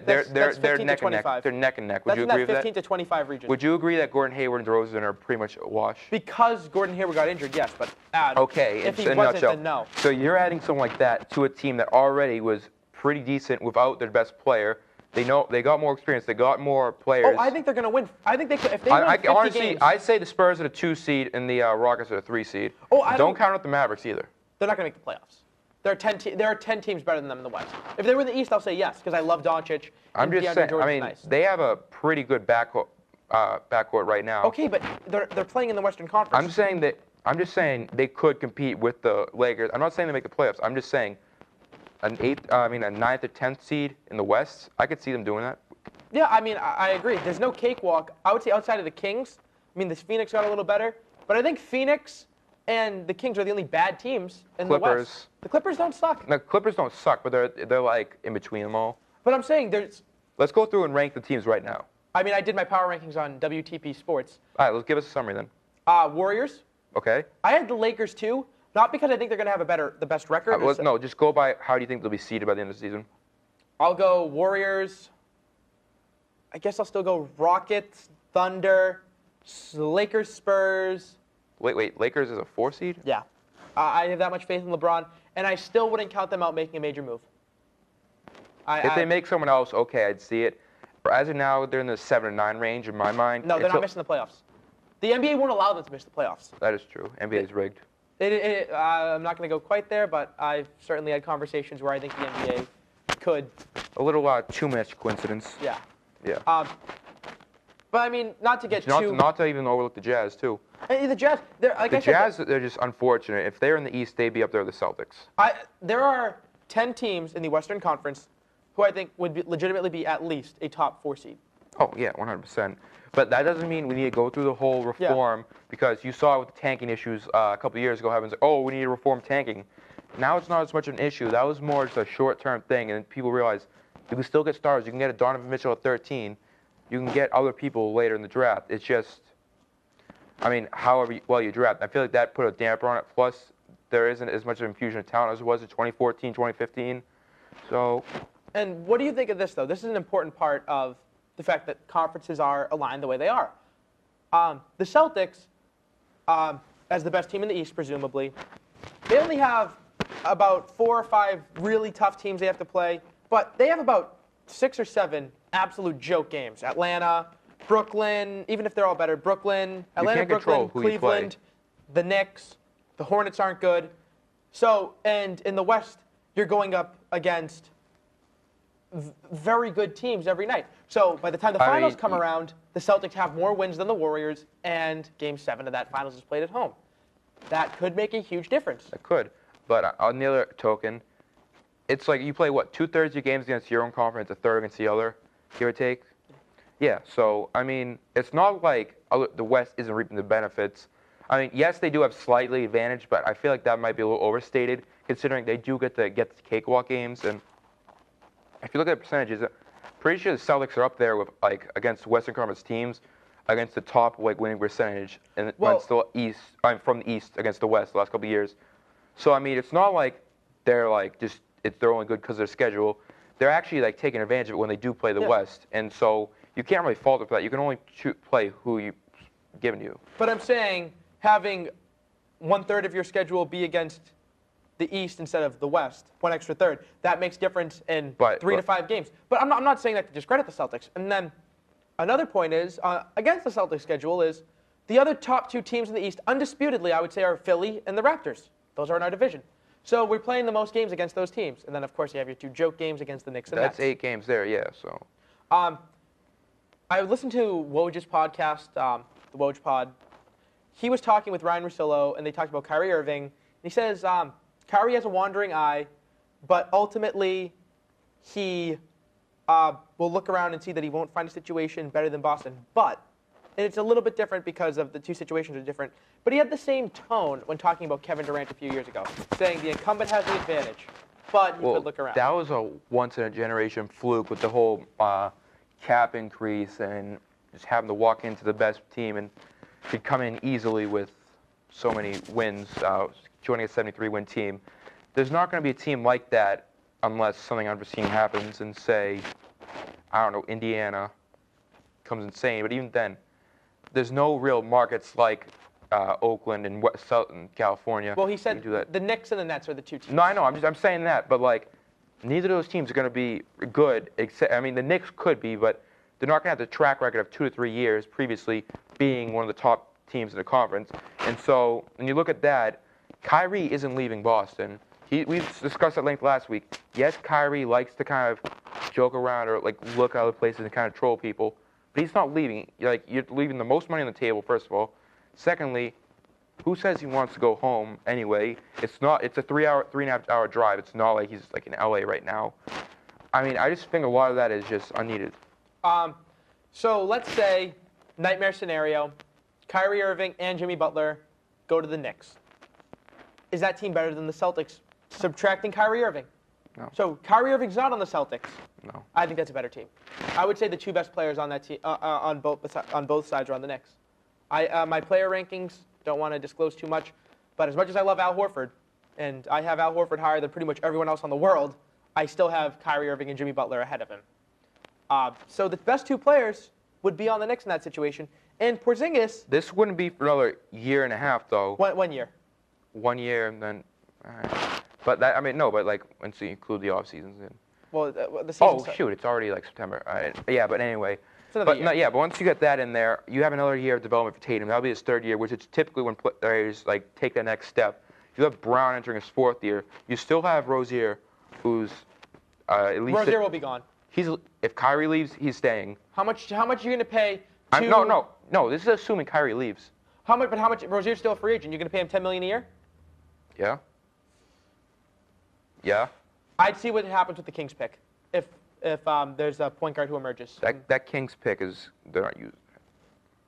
neck and neck. They're neck and neck. Would you agree with that? 15 to 25 region. Would you agree that Gordon Hayward and DeRozan are pretty much a wash? Because Gordon Hayward got injured, yes, but okay, if he wasn't, then no. So you're adding someone like that to a team that already was pretty decent without their best player. They got more experience. They got more players. Oh, I think they're going to win. I think if they win 50 honestly, games. I'd say the Spurs are the 2 seed and the Rockets are the 3 seed. Oh, don't count out the Mavericks either. They're not going to make the playoffs. There are 10 teams better than them in the West. If they were in the East, I'll say yes, because I love Doncic. I'm just DeAndre saying. Jordan's I mean, nice. they have a pretty good backcourt right now. Okay, but they're playing in the Western Conference. I'm just saying they could compete with the Lakers. I'm not saying they make the playoffs. I'm just saying a ninth or 10th seed in the West. I could see them doing that. Yeah, I mean, I agree. There's no cakewalk. I would say outside of the Kings. I mean, this Phoenix got a little better, but I think Phoenix and the Kings are the only bad teams in the West. The Clippers don't suck. The Clippers don't suck, but they're like in between them all. But I'm saying there's. Let's go through and rank the teams right now. I mean, I did my power rankings on WTP Sports. All right, let's give us a summary then. Warriors. Okay. I had the Lakers too, not because I think they're going to have the best record. No, just go by how do you think they'll be seeded by the end of the season? I'll go Warriors. I guess I'll still go Rockets, Thunder, Lakers, Spurs. Wait, Lakers is a 4 seed? Yeah. I have that much faith in LeBron, and I still wouldn't count them out making a major move. If they make someone else, okay, I'd see it. But as of now, they're in the 7 or 9 range in my mind. No, they're not missing the playoffs. The NBA won't allow them to miss the playoffs. That is true. NBA is rigged. I'm not going to go quite there, but I've certainly had conversations where I think the NBA could. A little too much coincidence. Yeah. Yeah. But I mean, not to even overlook the Jazz too. The Jazz, they're just unfortunate. If they're in the East, they'd be up there with the Celtics. There are 10 teams in the Western Conference who I think would legitimately be at least a top 4 seed. Oh yeah, 100%. But that doesn't mean we need to go through the whole reform because you saw with the tanking issues a couple of years ago. Having we need to reform tanking. Now it's not as much of an issue. That was more just a short-term thing, and people realize you can still get stars. You can get a Donovan Mitchell at 13. You can get other people later in the draft. It's just, I mean, however well you draft. I feel like that put a damper on it. Plus, there isn't as much of an infusion of talent as there was in 2014, 2015. So. And what do you think of this, though? This is an important part of the fact that conferences are aligned the way they are. The Celtics, as the best team in the East, presumably, they only have about 4 or 5 really tough teams they have to play, but they have about 6 or 7 absolute joke games. Atlanta, Brooklyn, even if they're all better, Atlanta, Brooklyn, Cleveland, the Knicks, the Hornets aren't good. So, and in the West, you're going up against very good teams every night. So by the time the finals come around, the Celtics have more wins than the Warriors, and Game 7 of that finals is played at home. That could make a huge difference. It could. But on the other token, it's like you play, 2/3 of your games against your own conference, a third against the other, give or take? Yeah, so, I mean, it's not like the West isn't reaping the benefits. I mean, yes, they do have slightly advantage, but I feel like that might be a little overstated, considering they do get the cakewalk games. And if you look at the percentages, pretty sure the Celtics are up there with, against Western Conference teams, against the top, winning percentage, and against the East, from the East against the West the last couple of years. So, I mean, it's not like they're, they're only good because of their schedule. They're actually, taking advantage of it when they do play the West. And so you can't really fault them for that. You can only play who you've given you. But I'm saying having 1/3 of your schedule be against the East instead of the West, 1 extra third, that makes difference in 3 to 5 games. But I'm not saying that to discredit the Celtics. And then another point is, against the Celtics schedule is the other top 2 teams in the East, undisputedly, I would say, are Philly and the Raptors. Those are in our division. So we're playing the most games against those teams. And then, of course, you have your 2 joke games against the Knicks and Nets. That's 8 games there, yeah, so. I listened to Woj's podcast, the Woj Pod. He was talking with Ryan Russillo, and they talked about Kyrie Irving. And he says Kyrie has a wandering eye, but ultimately he will look around and see that he won't find a situation better than Boston. And it's a little bit different because of the 2 situations are different. But he had the same tone when talking about Kevin Durant a few years ago, saying the incumbent has the advantage, but he could look around. That was a once-in-a-generation fluke with the whole cap increase and just having to walk into the best team and could come in easily with so many wins, joining a 73-win team. There's not going to be a team like that unless something unforeseen happens and say, I don't know, Indiana comes insane. But even then, there's no real markets like Oakland and Southern California. Well, he said the Knicks and the Nets are the 2 teams. No, I know. I'm saying that, but neither of those teams are going to be good. Except, I mean, the Knicks could be, but they're not going to have the track record of 2 to 3 years previously being one of the top teams in the conference. And so when you look at that, Kyrie isn't leaving Boston. We discussed at length last week. Yes, Kyrie likes to kind of joke around or like look other places and kind of troll people, but he's not leaving. You're leaving the most money on the table, first of all. Secondly, who says he wants to go home anyway? It's a 3.5 hour drive. It's not like he's like in LA right now. I mean, I just think a lot of that is just unneeded. So let's say, nightmare scenario, Kyrie Irving and Jimmy Butler go to the Knicks. Is that team better than the Celtics, subtracting Kyrie Irving? No. So Kyrie Irving's not on the Celtics. No. I think that's a better team. I would say the two best players on that team, on both sides, are on the Knicks. My player rankings, don't want to disclose too much, but as much as I love Al Horford, and I have Al Horford higher than pretty much everyone else on the world, I still have Kyrie Irving and Jimmy Butler ahead of him. So the best two players would be on the Knicks in that situation. And Porzingis... This wouldn't be for another year and a half, though. 1 year. 1 year, and then... But that, I mean, no, but like, once you include the off seasons in. Well, the season... Oh, shoot, it's already like September. All right. Yeah, but anyway. It's another year. No, yeah, but once you get that in there, you have another year of development for Tatum. That'll be his third year, which is typically when players like take that next step. You have Brown entering his fourth year. You still have Rozier, who's at least... Rozier will be gone. If Kyrie leaves, he's staying. How much are you going to pay to... No. This is assuming Kyrie leaves. How much? Rozier's still a free agent. You're going to pay him $10 million a year? Yeah. Yeah. I'd see what happens with the Kings pick if there's a point guard who emerges. That Kings pick they're not using.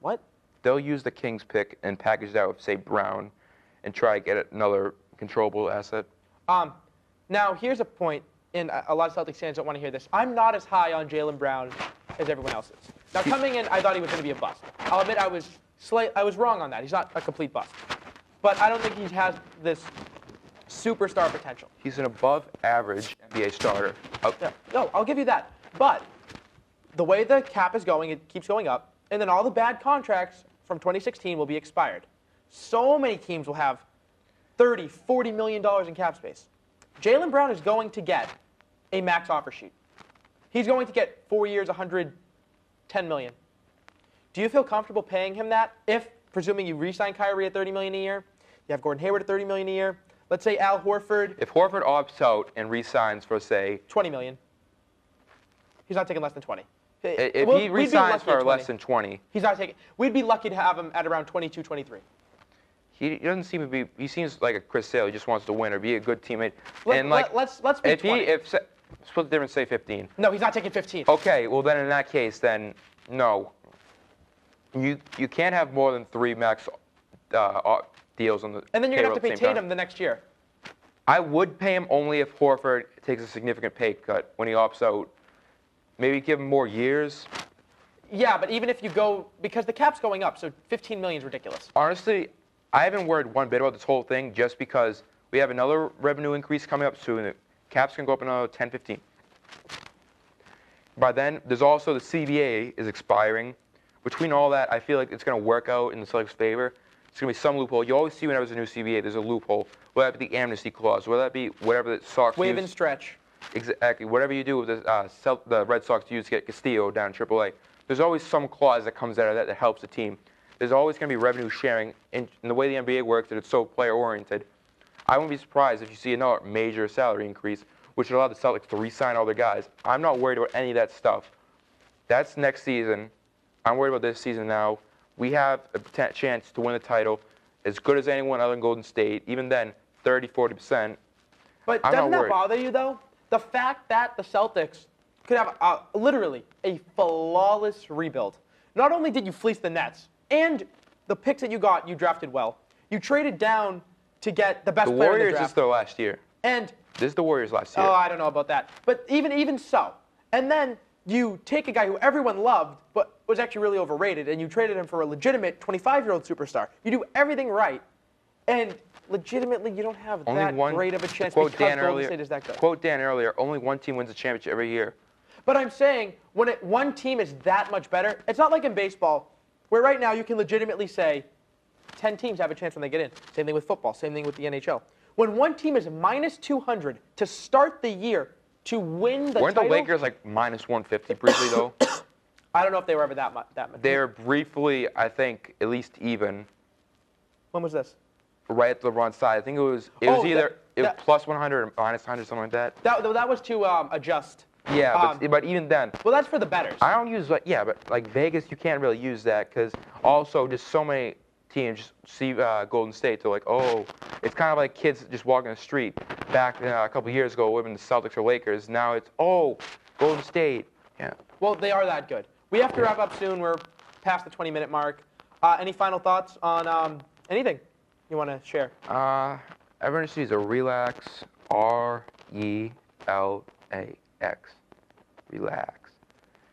What? They'll use the Kings pick and package that with, say, Brown, and try to get another controllable asset. Now here's a point, and a lot of Celtics fans don't want to hear this. I'm not as high on Jaylen Brown as everyone else is. Now coming in, I thought he was going to be a bust. I'll admit I was wrong on that. He's not a complete bust, but I don't think he has this superstar potential. He's an above-average NBA starter. Yeah, no, I'll give you that. But the way the cap is going, it keeps going up, and then all the bad contracts from 2016 will be expired. So many teams will have $30, $40 million in cap space. Jaylen Brown is going to get a max offer sheet. He's going to get 4 years, $110 million. Do you feel comfortable paying him that if, presuming you re-sign Kyrie at $30 million a year, you have Gordon Hayward at $30 million a year, let's say Al Horford... If Horford opts out and re-signs for, say... $20 million. He's not taking less than 20. If he re-signs for less than 20... He's not taking... We'd be lucky to have him at around 22, 23. He doesn't seem to be... He seems like a Chris Sale. He just wants to win or be a good teammate. Let's be 20. Split the difference, say 15. No, he's not taking 15. Okay, well then in that case, then no. You can't have more than 3 max deals on the. And then you're gonna have to pay Tatum time. the next year. I would pay him only if Horford takes a significant pay cut when he opts out. Maybe give him more years. Yeah, but even if you go, because the cap's going up, so 15 million is ridiculous. Honestly, I haven't worried one bit about this whole thing just because we have another revenue increase coming up soon. The cap's going to go up another 10, 15. By then, there's also the CBA is expiring. Between all that, I feel like it's going to work out in the Celtics' favor. It's going to be some loophole. You always see whenever there's a new CBA, there's a loophole. Whether that be the amnesty clause, whether that be whatever the Sox Wave use. and stretch. Exactly. Whatever you do with the Red Sox use to get Castillo down in AAA, there's always some clause that comes out of that that helps the team. There's always going to be revenue sharing. In the way the NBA works, that it's so player-oriented, I wouldn't be surprised if you see another major salary increase, which would allow the Celtics to re-sign all their guys. I'm not worried about any of that stuff. That's next season. I'm worried about this season now. We have a chance to win the title as good as anyone other than Golden State. Even then, 30, 40%. But doesn't that bother you, though? The fact that the Celtics could have literally a flawless rebuild. Not only did you fleece the Nets, and the picks that you got, you drafted well. You traded down to get the best player in the draft. The Warriors is their last year. And this is the Warriors last year. Oh, I don't know about that. But even so. And then you take a guy who everyone loved, but was actually really overrated, and you traded him for a legitimate 25-year-old superstar. You do everything right, and legitimately you don't have that great of a chance because Golden State is that good. Quote Dan earlier, only one team wins a championship every year. But I'm saying, when one team is that much better, it's not like in baseball, where right now you can legitimately say 10 teams have a chance when they get in. Same thing with football, same thing with the NHL. When one team is minus 200 to start the year to win the title. Weren't the Lakers like minus 150 briefly, though? I don't know if they were ever that much. They're briefly, I think, at least even. When was this? right at the LeBron side. I think it was either plus 100 or minus 100, something like that. That was to adjust. Yeah, but even then. Well, that's for the bettors. I don't use but Vegas, you can't really use that because also just so many teams see Golden State. They're like, oh, it's kind of like kids just walking the street. Back a couple years ago, it would have been the Celtics or Lakers. Now it's, oh, Golden State. Yeah. Well, They are that good. We have to wrap up soon. We're past the 20-minute mark. Any final thoughts on anything you want to share? Everyone just needs to relax. RELAX. Relax.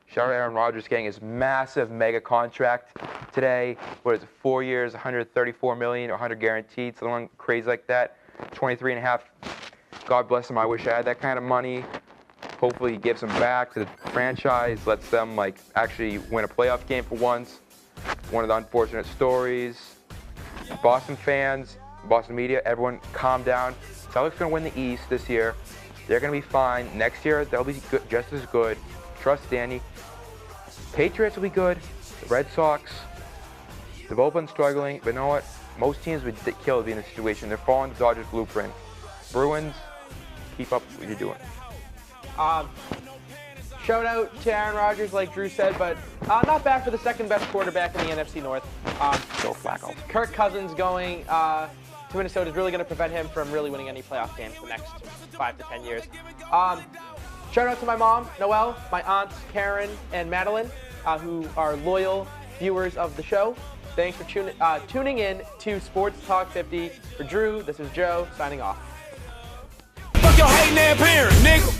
Shout out Aaron Rodgers getting his massive mega contract today. What is it, 4 years, $134 million, or 100 guaranteed, something crazy like that. 23.5. God bless him. I wish I had that kind of money. Hopefully he gives them back to the franchise, lets them actually win a playoff game for once. One of the unfortunate stories. Boston fans, Boston media, everyone calm down. Celtics going to win the East this year. They're going to be fine. Next year, they'll be good, just as good. Trust Danny. Patriots will be good. The Red Sox, they've both been struggling, but you know what? Most teams would kill to be in this situation. They're following the Dodgers blueprint. Bruins, keep up what you're doing. Shout out to Aaron Rodgers, like Drew said, but not bad for the second best quarterback in the NFC North. Go Flacco. Kirk Cousins going to Minnesota is really going to prevent him from really winning any playoff games the next 5 to 10 years. Shout out to my mom, Noelle, my aunts, Karen and Madeline, who are loyal viewers of the show. Thanks for tuning in to Sports Talk 50. For Drew, this is Joe, signing off. Fuck your hating ass parents, nigga.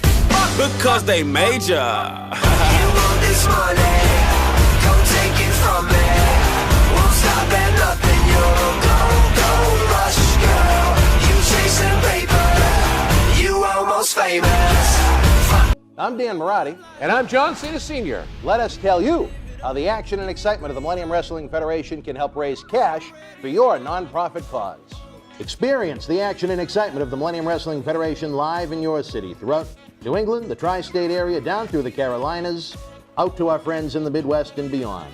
Because they made ya. You want this money, come take it from me. Won't stop at nothing, you'll go rush, girl. You chasing paper, you almost famous. I'm Dan Marotti. And I'm John Cena Sr. Let us tell you how the action and excitement of the Millennium Wrestling Federation can help raise cash for your nonprofit cause. Experience the action and excitement of the Millennium Wrestling Federation live in your city, throughout New England, the tri-state area, down through the Carolinas, out to our friends in the Midwest and beyond.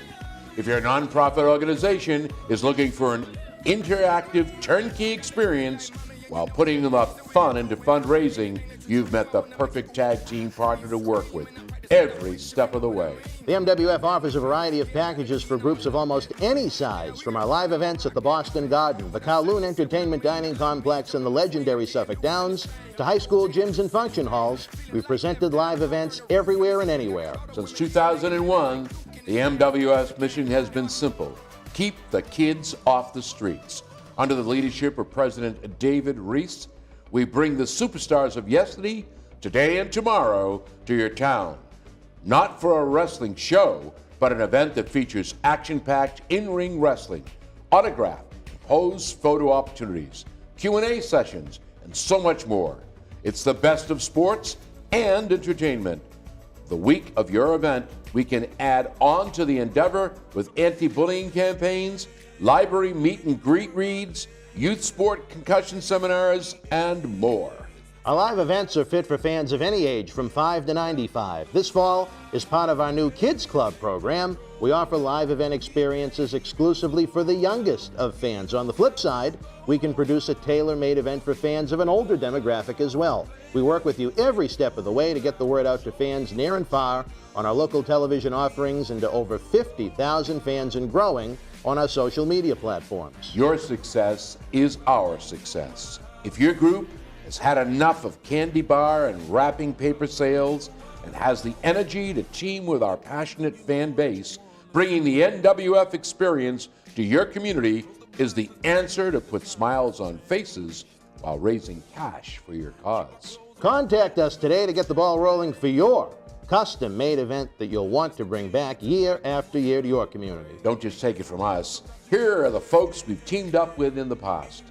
If your nonprofit organization is looking for an interactive turnkey experience while putting the fun into fundraising, you've met the perfect tag team partner to work with every step of the way. The MWF offers a variety of packages for groups of almost any size, from our live events at the Boston Garden, the Kowloon Entertainment Dining Complex, and the legendary Suffolk Downs, to high school gyms and function halls. We've presented live events everywhere and anywhere. Since 2001, the MWF's mission has been simple: keep the kids off the streets. Under the leadership of President David Reese, we bring the superstars of yesterday, today, and tomorrow to your town. Not for a wrestling show, but an event that features action-packed in-ring wrestling, autograph, pose photo opportunities, Q&A sessions, and so much more. It's the best of sports and entertainment. The week of your event, we can add on to the endeavor with anti-bullying campaigns, library meet and greet reads, youth sport concussion seminars, and more. Our live events are fit for fans of any age from 5 to 95. This fall is part of our new Kids Club program. We offer live event experiences exclusively for the youngest of fans. On the flip side, we can produce a tailor-made event for fans of an older demographic as well. We work with you every step of the way to get the word out to fans near and far on our local television offerings and to over 50,000 fans and growing on our social media platforms. Your success is our success. If your group has had enough of candy bar and wrapping paper sales and has the energy to team with our passionate fan base, bringing the NWF experience to your community is the answer to put smiles on faces while raising cash for your cause. Contact us today to get the ball rolling for your custom-made event that you'll want to bring back year after year to your community. Don't just take it from us. Here are the folks we've teamed up with in the past: